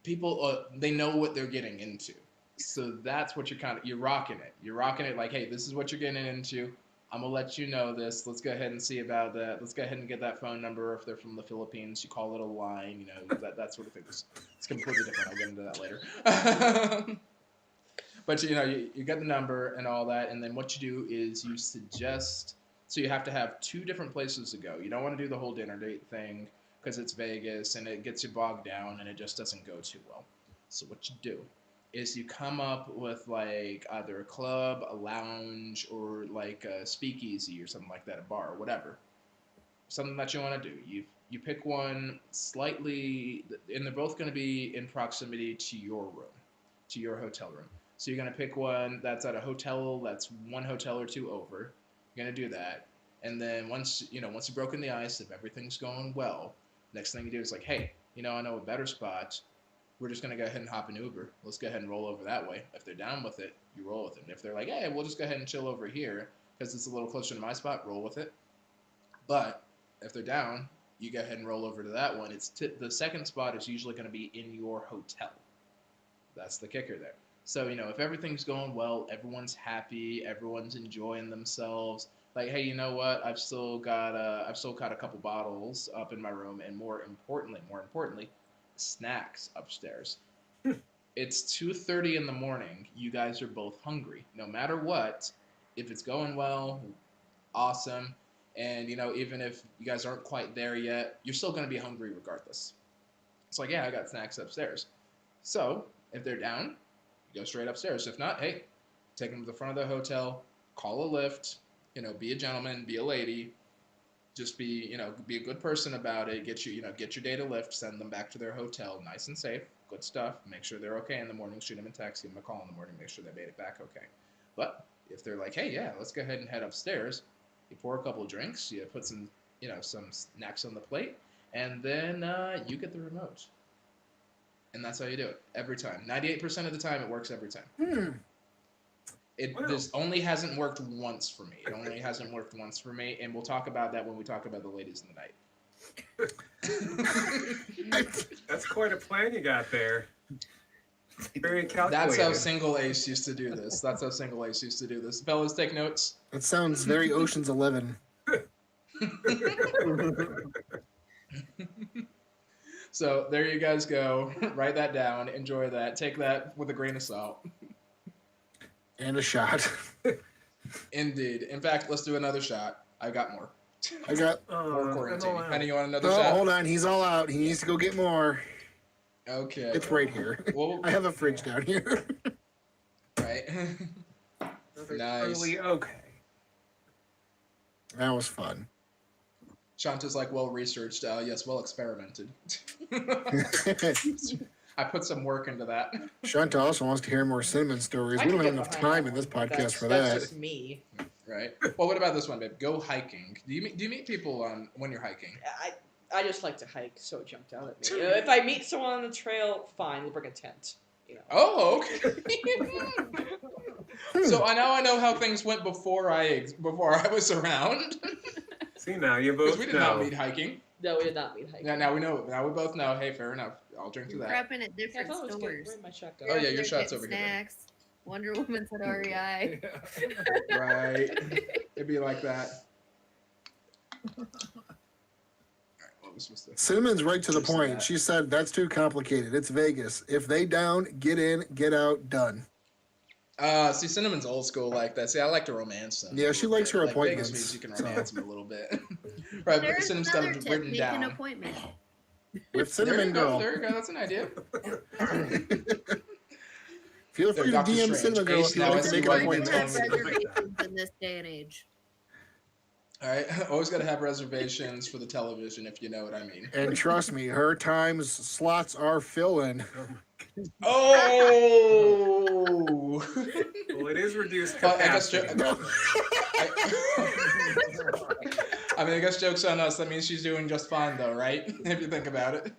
people they know what they're getting into. So that's what you're rocking it. You're rocking it like, hey, this is what you're getting into. I'm gonna let you know this. Let's go ahead and see about that. Let's go ahead and get that phone number. If they're from the Philippines, you call it a line. That sort of thing. It's completely different. I'll get into that later. But you get the number and all that, and then what you do is you suggest. So you have to have two different places to go. You don't want to do the whole dinner date thing because it's Vegas and it gets you bogged down and it just doesn't go too well. So what you do is you come up with like either a club, a lounge, or like a speakeasy or something like that, a bar or whatever. Something that you want to do. You pick one slightly, and they're both going to be in proximity to your room, to your hotel room. So you're going to pick one that's at a hotel that's one hotel or two over. You're going to do that. And then once you've broken the ice, if everything's going well, next thing you do is like, hey, I know a better spot. We're just going to go ahead and hop an Uber. Let's go ahead and roll over that way. If they're down with it, you roll with it. And if they're like, hey, we'll just go ahead and chill over here because it's a little closer to my spot, roll with it. But if they're down, you go ahead and roll over to that one. The second spot is usually going to be in your hotel. That's the kicker there. So, if everything's going well, everyone's happy, everyone's enjoying themselves. Like, hey, you know what? I've still got a couple bottles up in my room, and more importantly, snacks upstairs. It's 2:30 in the morning. You guys are both hungry. No matter what, if it's going well, awesome. And even if you guys aren't quite there yet, you're still going to be hungry regardless. It's like, yeah, I got snacks upstairs. So if they're down, you go straight upstairs. If not, hey, take them to the front of the hotel, call a lift, be a gentleman, be a lady, just be a good person about it. Get your data lift, send them back to their hotel, nice and safe, good stuff. Make sure they're okay in the morning. Shoot them a text, give them a call in the morning, make sure they made it back okay. But if they're like, hey, yeah, let's go ahead and head upstairs, you pour a couple drinks, you put some snacks on the plate, and then you get the remote. And that's how you do it every time. 98% of the time, it works every time. This only hasn't worked once for me. It only hasn't worked once for me, and we'll talk about that when we talk about the ladies in the night. That's quite a plan you got there. Very calculated. That's how Single Ace used to do this. Fellas, take notes. That sounds very Ocean's 11. So there you guys go. Write that down. Enjoy that. Take that with a grain of salt. And a shot. Indeed. In fact, let's do another shot. I got more. I got more quarantine. Penny, you want another shot? Hold on. He's all out. He needs to go get more. Okay. It's right here. Well, I have a fridge down here. Right. Nice. Okay. That was fun. Shanta's like, well researched. Yes, well experimented. I put some work into that. Shanta also wants to hear more cinnamon stories. We don't have enough time in this podcast for that. That's just me. Right. Well, what about this one, babe? Go hiking. Do you meet people when you're hiking? I just like to hike, so it jumped out at me. If I meet someone on the trail, fine, we'll bring a tent. Oh, okay. So I know how things went before I was around. See, now you both we did not meet hiking. No, we did not meet hiking. Now we know. Now we both know. Hey, fair enough. I'll drink to that. Prepping at different I thought I was stores. where'd my shot go? Oh yeah, your They're shot's getting over here. snacks. Wonder Woman's at REI. Right. It'd be like that. Cinnamon's right to the point. She said, that's too complicated. It's Vegas. If they down, get in, get out, done. See, Cinnamon's old school like that. See, I like to romance them. Yeah, she likes her like appointments. Vegas means you can romance them a little bit. Right, but Cinnamon's got it written down. Make an appointment. With Cinnamon Girl. There you go. That's an idea. Feel free to Dr. DM Strange. Cinnamon Girl if you Now like I to make see an why you appointment. told me. Reservations in this day and age. All right, always got to have reservations for the television, if you know what I mean. And trust me, her times slots are filling. Oh! Well, it is reduced Well, I guess capacity. I guess joke's on us. That means she's doing just fine, though, right? If you think about it.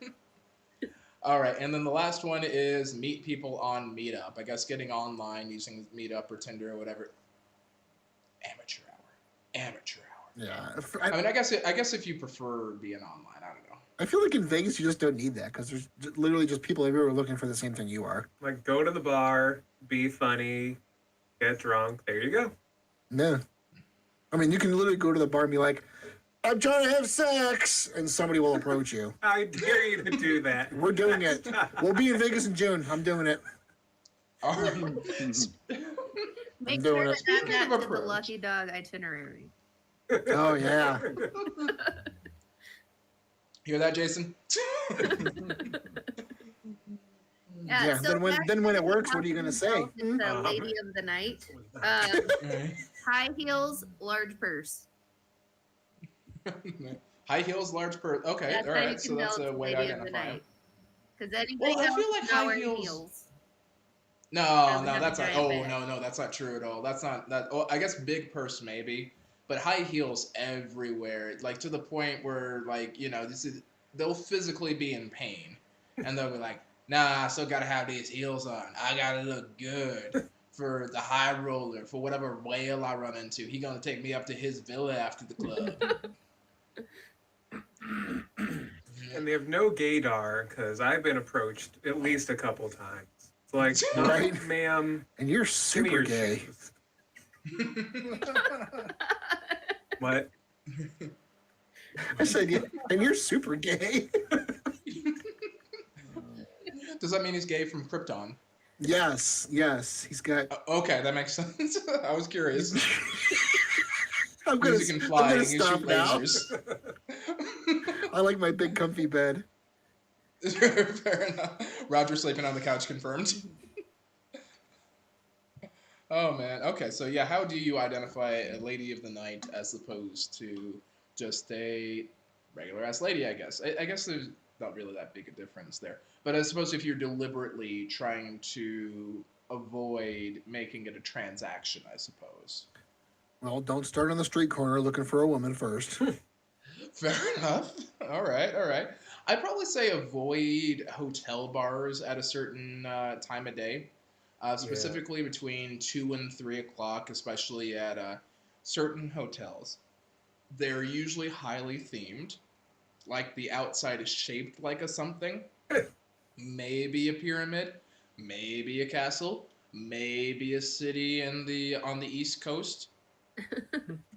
All right, and then the last one is meet people on Meetup. I guess getting online using Meetup or Tinder or whatever. Amateur hour. Yeah. I guess if you prefer being online, I don't know. I feel like in Vegas you just don't need that because there's literally just people everywhere looking for the same thing you are. Like, go to the bar, be funny, get drunk. There you go. No. I mean, you can literally go to the bar and be like, I'm trying to have sex, and somebody will approach you. I dare you to do that. We're doing it. We'll be in Vegas in June. I'm doing it. Make doing sure it. to add that to the approach. Lucky Dog itinerary. Oh, yeah. Hear that, Jason? Yeah, so then when it works, what are you going to say? It's the lady of the night. High heels, large purse. High heels, large purse. Okay, That's all how you right. can So that's tell a it's way to lady of the identify them. night. Because anybody Well, I else feel like is high wearing heels- heels. No, Doesn't no, have a that's not. giant Oh, bag. no, that's not true at all. That's not that. Oh, I guess big purse maybe, but high heels everywhere. Like to the point where, like, they'll physically be in pain, and they'll be like, "Nah, I still gotta have these heels on. I gotta look good for the high roller, for whatever whale I run into. He gonna take me up to his villa after the club." And they have no gaydar, because I've been approached at least a couple times. It's like, Right. ma'am, And you're give me super your gay. shoes. What? I said, yeah, and you're super gay. Does that mean he's gay from Krypton? Yes, he's got. Okay, that makes sense. I was curious. I'm Means he can fly gonna and he can stop shoot now. lasers. I like my big comfy bed. Fair enough. Roger sleeping on the couch confirmed. Oh man. Okay, so yeah, how do you identify a lady of the night as opposed to just a regular ass lady? I guess. I guess there's not really that big a difference there. But I suppose if you're deliberately trying to avoid making it a transaction, I suppose. Well, don't start on the street corner looking for a woman first. Fair enough. All right, all right. I'd probably say avoid hotel bars at a certain time of day, specifically between 2 and 3 o'clock, especially at certain hotels. They're usually highly themed, like the outside is shaped like a something, maybe a pyramid, maybe a castle, maybe a city on the East Coast.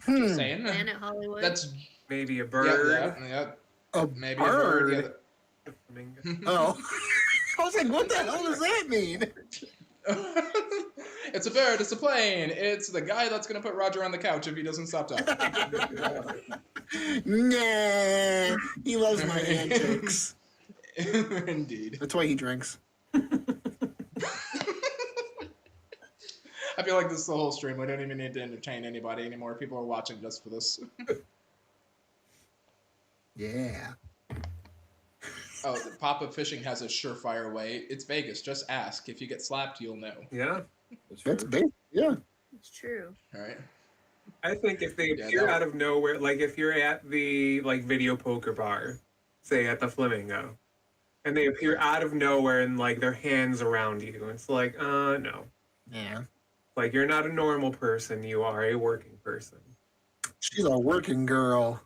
Just saying. Planet Hollywood. That's Maybe a bird. yeah. A Maybe bird. a bird. Oh, I was like, what the hell does that mean? It's a bird. It's a plane. It's the guy that's gonna put Roger on the couch if he doesn't stop talking. Nah, he loves my antics. Indeed. That's why he drinks. I feel like this is the whole stream. We don't even need to entertain anybody anymore. People are watching just for this. Yeah. Oh, the Pop-Up Fishing has a surefire way. It's Vegas. Just ask. If you get slapped, you'll know. Yeah. That's big. Yeah. It's true. All right. I think if they appear out of nowhere, like if you're at the video poker bar, say at the Flamingo, and they appear out of nowhere and like their hands around you, it's like, no. Yeah. Like you're not a normal person, you are a working person. She's a working girl.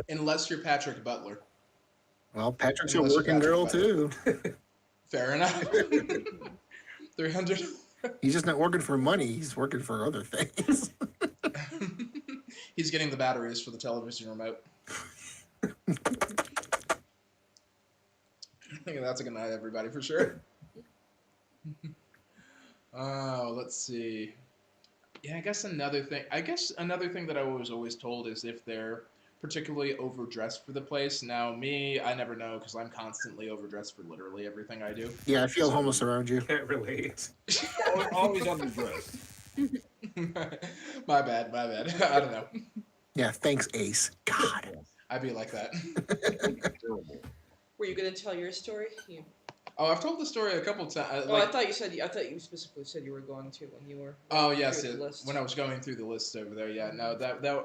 Unless you're Patrick Butler. Well, Patrick's Unless a you're working Patrick girl Butler. too. Fair enough. 300. He's just not working for money. He's working for other things. He's getting the batteries for the television remote. I think that's a good night, everybody, for sure. Oh, let's see. Yeah, I guess another thing that I was always told is if they're particularly overdressed for the place. Now, me, I never know because I'm constantly overdressed for literally everything I do. Yeah, I feel homeless around you. Can't relate. Always underdressed. My bad. I don't know. Yeah, thanks, Ace. God. I'd be like that. Were you gonna tell your story? Oh, I've told the story a couple times. I thought you specifically said you were going to when you were. Oh yes, through the list. when I was going through the list over there. Yeah, no,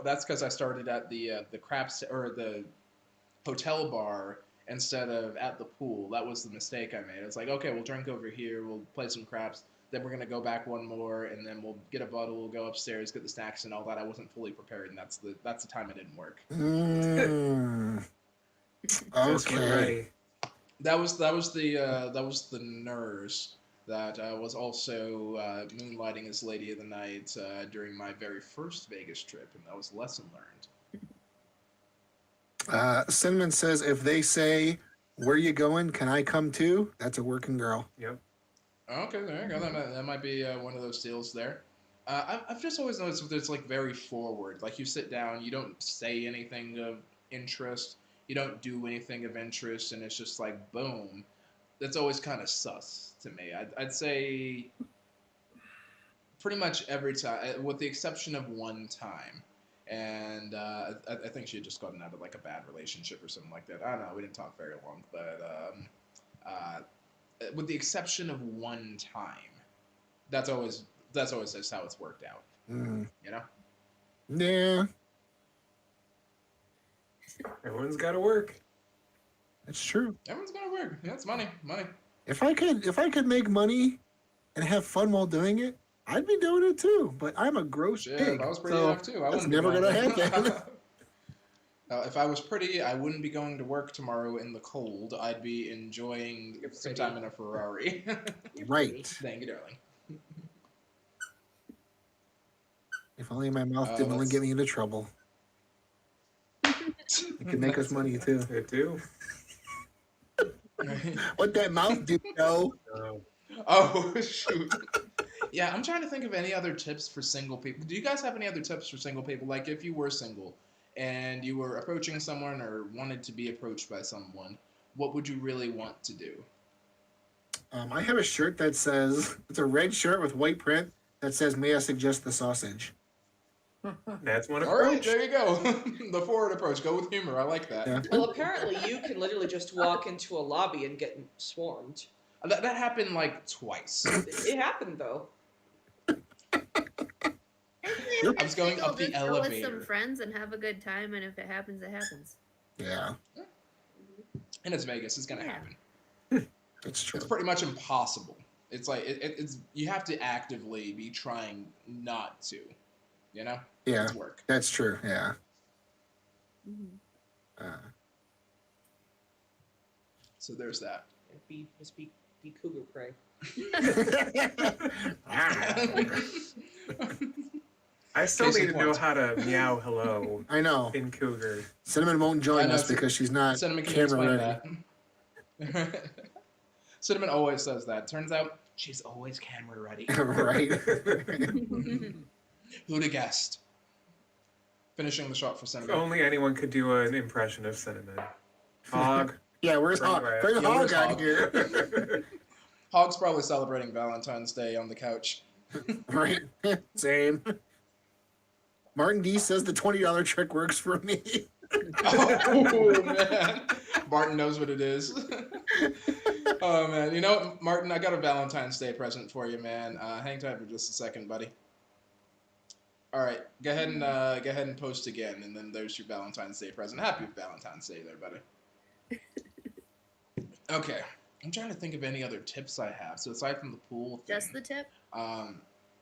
that's because I started at the craps or the hotel bar instead of at the pool. That was the mistake I made. It's like, okay, we'll drink over here, we'll play some craps, then we're gonna go back one more, and then we'll get a bottle, we'll go upstairs, get the snacks and all that. I wasn't fully prepared, and that's the time it didn't work. Okay. That was the nurse that was also moonlighting as Lady of the Night during my very first Vegas trip, and that was lesson learned. Cinnamon says, if they say, where you going, can I come too? That's a working girl. Yep. Okay, there you go. That might be one of those deals there. I've just always noticed that it's like very forward. Like you sit down, you don't say anything of interest, you don't do anything of interest, and it's just like boom. That's always kind of sus to me. I'd say pretty much every time, with the exception of one time. And I think she had just gotten out of like a bad relationship or something like that. I don't know. We didn't talk very long, but with the exception of one time, that's always just how it's worked out. You know? Yeah, Everyone's got to work. that's true. Everyone's gonna work. Yeah, it's money. If I could make money and have fun while doing it, I'd be doing it too. But I'm a gross Yeah, pig. if I was pretty so enough too, I that's wouldn't be never going gonna to- happen. If I was pretty, I wouldn't be going to work tomorrow in the cold. I'd be enjoying some time in a Ferrari. Right. Thank you, darling. If only my mouth didn't only get me into trouble. It could make us money too. It do. What that mouth do, no? Oh, shoot. Yeah, I'm trying to think of any other tips for single people. Do you guys have any other tips for single people? Like, if you were single and you were approaching someone or wanted to be approached by someone, what would you really want to do? I have a shirt that says, it's a red shirt with white print that says, "May I suggest the sausage?" That's one All right, approach. there you go. The forward approach. Go with humor. I like that. Yeah. Well, apparently you can literally just walk into a lobby and get swarmed. That happened like twice. It happened though. I was going up the Just go with some elevator. friends and have a good time, and if it happens, it happens. Yeah, And it's Vegas. It's gonna Yeah. happen. that's true. It's pretty much impossible. It's like it's you have to actively be trying not to. You know. Yeah, It's work. that's true. Yeah. Mhm. So there's that. Be cougar prey. I still Case in need to know point. how to meow hello I know. in Cougar. Cinnamon won't join I know, us because she's not Cinnamon, can you camera explain ready. that? Cinnamon always says that. Turns out she's always camera ready. Right. Who'd have guessed? Finishing the shot for If Cinnamon. only anyone could do an impression of Cinnamon. Hog. Yeah, where's Bring Hog? it. Bring Yeah, Hog where's out Hog? here. Hog's probably celebrating Valentine's Day on the couch. Right. Same. Martin D says the $20 trick works for me. Oh, man. Martin knows what it is. Oh, man. You know what, Martin? I got a Valentine's Day present for you, man. Hang tight for just a second, buddy. All right. Go ahead and post again, and then there's your Valentine's Day present. Happy Valentine's Day there, buddy. Okay. I'm trying to think of any other tips I have. So aside from the pool thing, Just the tip.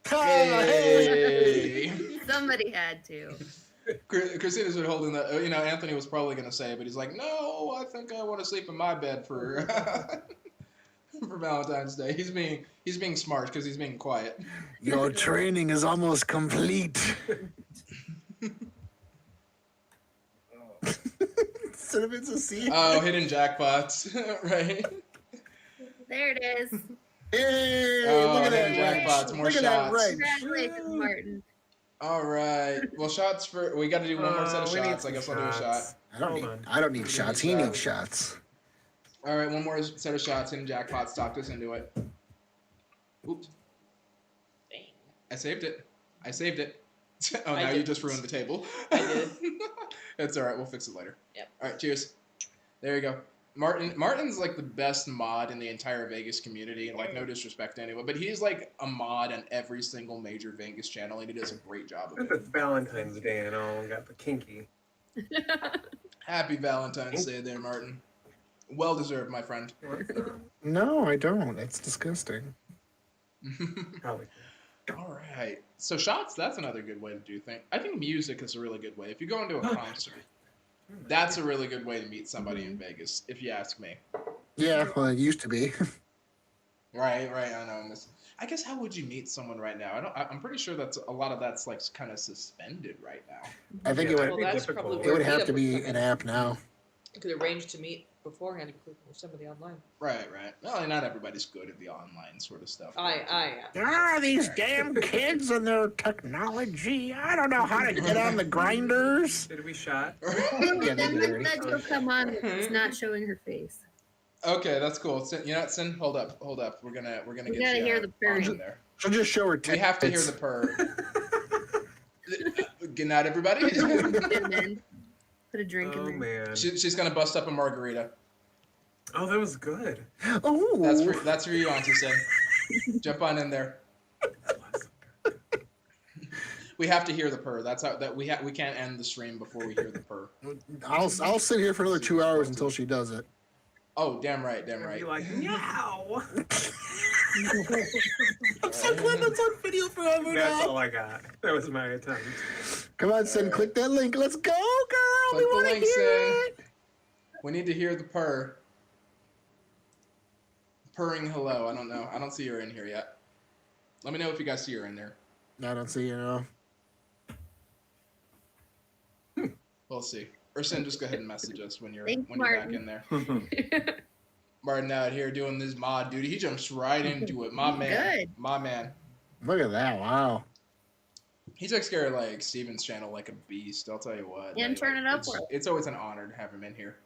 hey. Somebody had to. Christina's been holding that. You know, Anthony was probably going to say it, but he's like, no, I think I want to sleep in my bed for for Valentine's Day. He's being smart because he's being quiet. Your training is almost complete. Cinnamon's a C. Oh, hidden jackpots, right? There it is. Hey, Oh, look at that hidden wrench. jackpots, more Look at that shots. wrench. Congratulations, Martin. All right. Well, shots for. We got to do one more set of We need shots. I some guess I'll do a shot. shots. I Hold don't need need shots. shots. He needs shots. All right, one more set of shots. Hidden jackpots talked us into it. Oops. Dang. I saved it. Oh, I now you didn't. just ruined the table. I did. It's all right. We'll fix it later. Yep. All right. Cheers. There you go. Martin's like the best mod in the entire Vegas community. And like, no disrespect to anyone, but he's like a mod on every single major Vegas channel, and he does a great job of it. It's Valentine's Day and all. Got the kinky. Happy Valentine's Day, there, Martin. Well deserved, my friend. No, I don't. That's disgusting. Probably. All right. So shots, that's another good way to do things. I think music is a really good way. If you go into a concert, that's a really good way to meet somebody in Vegas, if you ask me. Yeah, well, it used to be. Right. I know. I guess how would you meet someone right now? I'm pretty sure that's a lot of that's like kind of suspended right now. I think Yeah, it that'd would. be Well, that's difficult. probably It would where have meetup to be come an in. app now. You could arrange to meet beforehand with somebody online. Right. Well, not everybody's good at the online sort of stuff. I These damn kids and their technology. I don't know how to get on the grinders. Did we shot? Yeah, they did already. Said she'll come on, but she's not showing her face. Okay, that's cool. Sin, you know what, Sin? Hold up. We're gonna We get gotta you hear on the purring. there. She'll just show her We have to hear tits. the purr. Good night, everybody. And then put a drink Oh in there. man. She's gonna bust up a margarita. Oh, that was good. Oh, That's for you, Auntie Sin. Jump on in there. We have to hear the purr. That's how we can't end the stream before we hear the purr. I'll sit here for another 2 hours until she does it. Oh, damn right. Be like, meow. I'm so glad that's on video forever That's now. all I got. That was my attempt. Come on, Sin, click that link. Let's go, girl. Click We the want to link, hear Sin. it. We need to hear the purr. Purring hello. I don't know. I don't see her in here yet. Let me know if you guys see her in there. I don't see you know. We'll see. Or Sin, just go ahead and message us when you're Thanks, back Martin. in there. Martin out here doing this mod duty. He jumps right into it. My man. Good. My man. Look at that! Wow. He takes care of like Steven's channel like a beast. I'll tell you what. And Turn It Up World. It's always an honor to have him in here.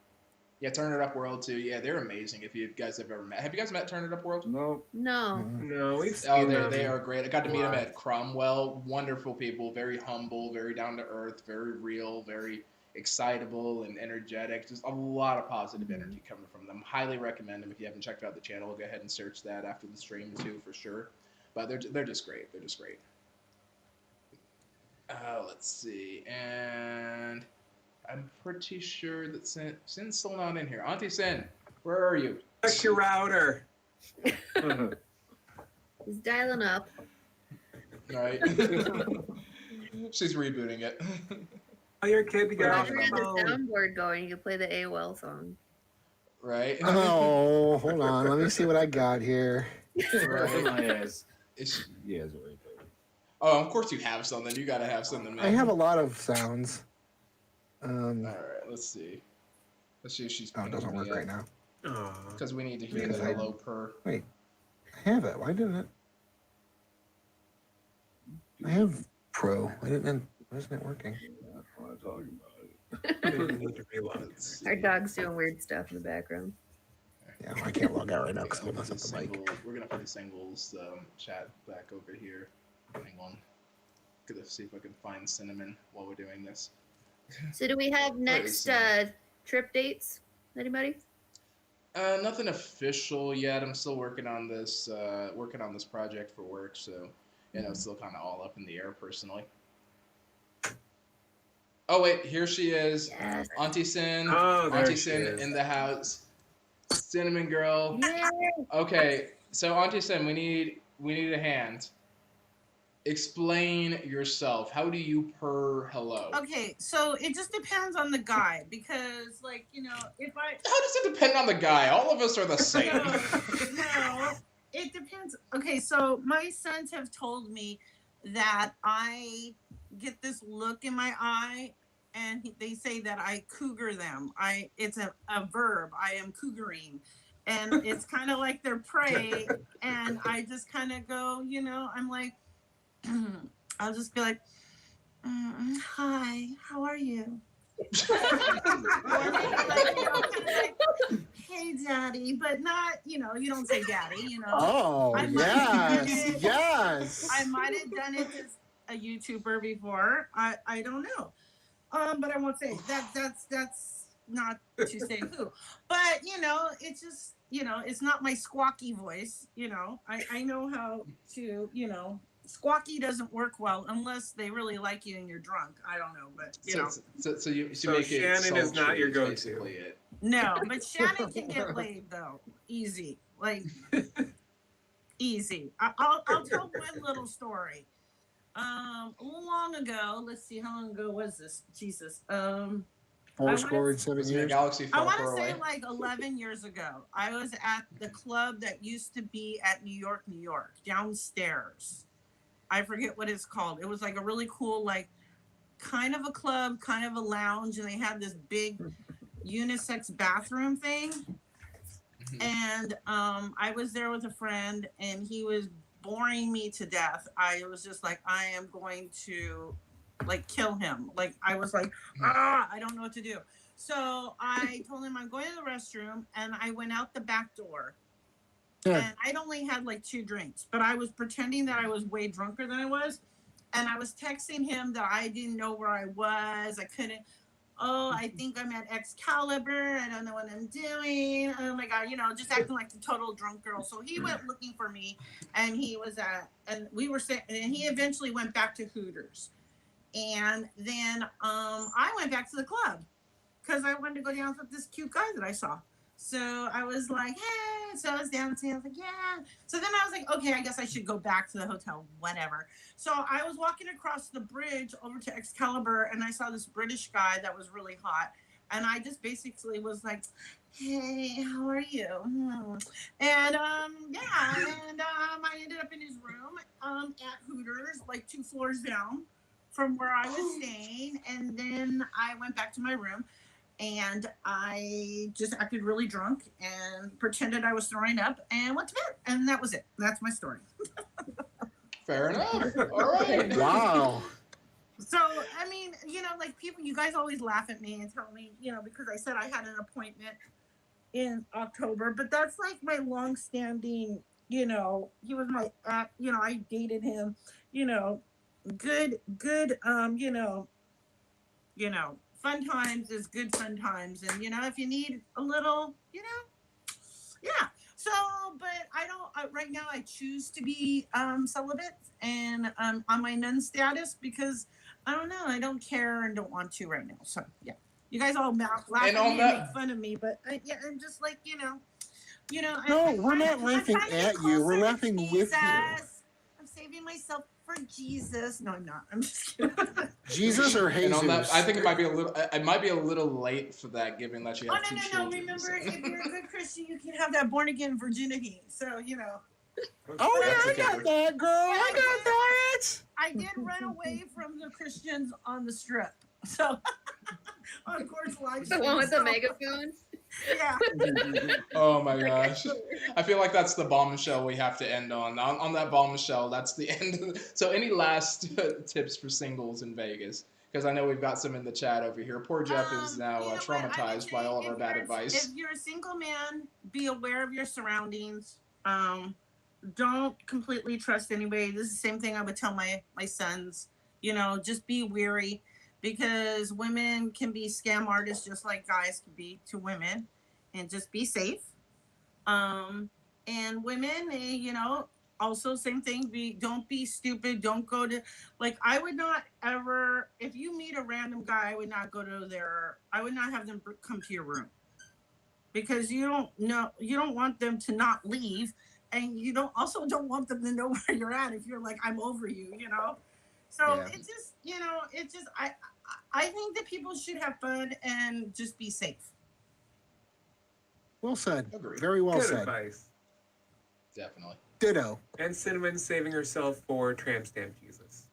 Yeah, Turn It Up World too. Yeah, they're amazing. If you guys have ever met, have you guys met Turn It Up World? No. No. No, we've seen Oh, them. they are great. I got to meet them Wow. at Cromwell. Wonderful people, very humble, very down to earth, very real, very excitable and energetic. Just a lot of positive energy coming from them. Highly recommend them if you haven't checked out the channel. Go ahead and search that after the stream too, for sure. But they're just great. They're just great. Let's see, and I'm pretty sure that Sin's still not in here. Auntie Sin, where are you? Check your router. He's dialing up. Right. She's rebooting it. Tell your kid to get off Whenever the you have the phone. soundboard going, you can play the AOL song. Right. Oh, hold on. Let me see what I got here. Right. My ass. It's, He has it right there. oh, of course you have something. You gotta have something, man. I have a lot of sounds. All right, let's see. Let's see if she's. Oh, it doesn't work right now. Aw. Because we need to hear Because the I- hello purr. I have it. Why didn't it? I have Pro. Why isn't it working? That's what I'm talking about. You need to reload. Let's see. Our dog's doing weird stuff in the background. Yeah, I can't log out right now because Okay, I'm messing up the mic. We're gonna put the singles chat back over here. Hang on. Gonna see if I can find Cinnamon while we're doing this. So do we have next trip dates? Anybody? Nothing official yet. I'm still working on this project for work, so it's still kind of all up in the air personally. Oh wait, here she is, Yes. Auntie Sin. Oh, there Auntie she Sin is. in the house. Cinnamon girl. Yay! Okay, so Auntie Sin, we need a hand. Explain yourself. How do you purr hello? Okay, so it just depends on the guy because, like, if I How does it depend on the guy? All of us are the same. no, it depends. Okay, so my sons have told me that I get this look in my eye, and they say that I cougar them. It's a verb. I am cougaring, and it's kind of like their prey, and I just kind of go, I'm like. I'll just be like, hi, how are you? Hey, daddy, but not, you don't say daddy, Oh, I might have yes, done it. yes. I might have done it as a YouTuber before. I don't know. But I won't say that's not to say who. But, it's just, it's not my squawky voice, I know how to, squawky doesn't work well unless they really like you and you're drunk. I don't know, but So you So make it Shannon is not sultry, your is go-to. basically it. No, but Shannon can get laid though, easy, like easy. I'll tell one little story. Long ago, let's see, how long ago was this? Jesus. Four score and 7 Was it a years. galaxy I far, want far to say away? like 11 years ago. I was at the club that used to be at New York, downstairs. I forget what it's called. It was like a really cool, like kind of a club, kind of a lounge, and they had this big unisex bathroom thing. And I was there with a friend, and he was boring me to death. I was just like, I am going to like kill him. Like I was like, I don't know what to do. So I told him I'm going to the restroom, and I went out the back door. Yeah. And I'd only had like 2 drinks, but I was pretending that I was way drunker than I was. And I was texting him that I didn't know where I was. I couldn't. Oh, I think I'm at Excalibur. I don't know what I'm doing. Oh my God, just acting like the total drunk girl. So he went looking for me, and he was and we were saying, and he eventually went back to Hooters. And then I went back to the club because I wanted to go dance with this cute guy that I saw. So I was like, hey, so I was dancing. I was like, yeah. So then I was like, okay, I guess I should go back to the hotel, whatever. So I was walking across the bridge over to Excalibur, and I saw this British guy that was really hot. And I just basically was like, hey, how are you? And I ended up in his room at Hooters, like 2 floors down from where I was staying. And then I went back to my room. And I just acted really drunk and pretended I was throwing up and went to bed. And that was it. That's my story. Fair enough. All right. Wow. So, I mean, like people, you guys always laugh at me and tell me, because I said I had an appointment in October, but that's like my long-standing, he was my, I dated him, good, fun times is good fun times. And, if you need a little, yeah. So, but I don't, right now I choose to be celibate and on my nun status because I don't know, I don't care and don't want to right now. So, yeah. You guys all laugh at me and make fun of me, but I'm just like, No, we're not laughing at you. We're laughing with you. I'm saving myself for Jesus. No, I'm not. I'm just kidding. Jesus or Jesus? And on that, I think it might be a little late for that, given that you have two children. Remember, if you're a good Christian, you can have that born again virginity. So, Oh, yeah, I got that, girl. I got that. I did run away from the Christians on the strip. So, of course, live The one with the megaphone. Yeah. Oh my gosh. I feel like that's the bombshell we have to end on. On that bombshell, that's the end. So any last tips for singles in Vegas? Because I know we've got some in the chat over here. Poor Jeff is now traumatized by all of our bad advice. If you're a single man, be aware of your surroundings. Don't completely trust anybody. This is the same thing I would tell my sons. Just be wary. Because women can be scam artists just like guys can be to women, and just be safe. And women, also same thing. Don't be stupid. Don't go to, like, I would not ever, if you meet a random guy, I would not go to I would not have them come to your room, because you don't want them to not leave, and you don't want them to know where you're at if you're like, I'm over you, So yeah. It's just, I think that people should have fun and just be safe. Well said. Agreed. Very well Good said. advice. Definitely. Ditto. And Cinnamon saving herself for tramp stamp Jesus.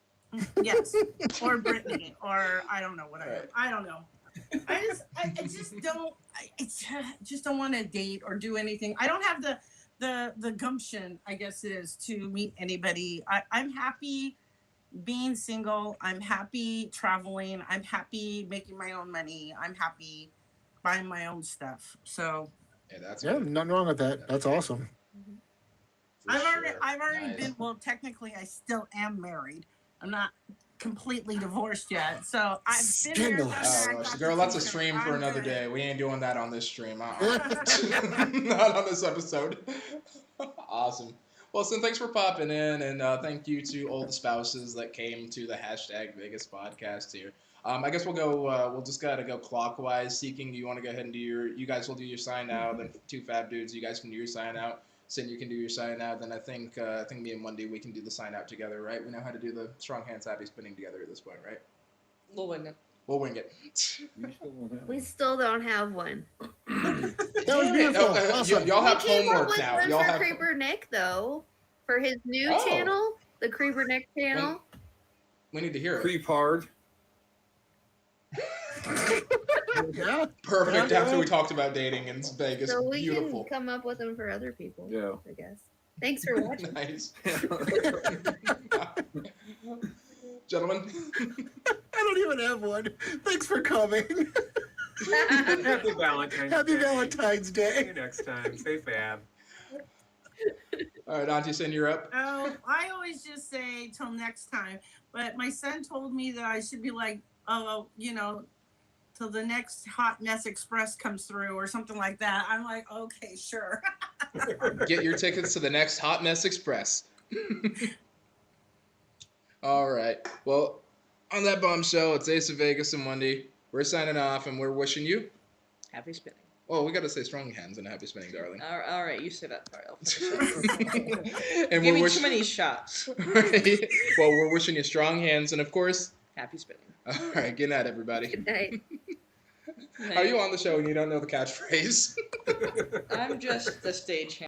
Yes. Or Brittany, or I don't know what I don't know. I just don't want to date or do anything. I don't have the gumption, I guess it is, to meet anybody. I'm happy being single. I'm happy traveling. I'm happy making my own money. I'm happy buying my own stuff. So yeah, nothing wrong with that. That's awesome. I've already been, well, technically I still am married. I'm not completely divorced yet. So I've been there. Girl, that's a stream for another day. We ain't doing that on this stream. Not on this episode. Awesome. Well, so thanks for popping in, and thank you to all the spouses that came to the #Vegas podcast here. I guess we'll go. We'll just gotta go clockwise. Seeking, do you want to go ahead and do you guys will do your sign out. Then two fab dudes, you guys can do your sign out. Sin, you can do your sign out. Then I think me and Monday we can do the sign out together, right? We know how to do the strong hands happy spinning together at this point, right? We'll wing it. We'll wing it. We still don't have one. That was beautiful. Awesome. Y'all have We came up homework with now. one Y'all for have Creeper Nick, though. For his new channel, the Creeper Nick channel. We need to hear it. Creep hard. Yeah. Perfect. After we talked about dating in Vegas, So we beautiful. can come up with them for other people. Yeah. I guess. Thanks for watching. Nice. Gentlemen. I don't even have one. Thanks for coming. Happy Valentine's Happy Day. Valentine's See Day. you next time. Stay fab. All right, Auntie Sin, you're up. Oh, I always just say till next time. But my son told me that I should be like, till the next Hot Mess Express comes through or something like that. I'm like, okay, sure. Get your tickets to the next Hot Mess Express. All right. Well, on that bombshell, it's Ace of Vegas and Wendy. We're signing off, and we're wishing you. Happy spinning. Well, we got to say strong hands and happy spinning, darling. All right, you say that part. And Give me too many shots. Right? Well, we're wishing you strong hands, and of course, Happy spinning. all right. Good night, everybody. Good night. Are you on the show and you don't know the catchphrase? I'm just the stagehand.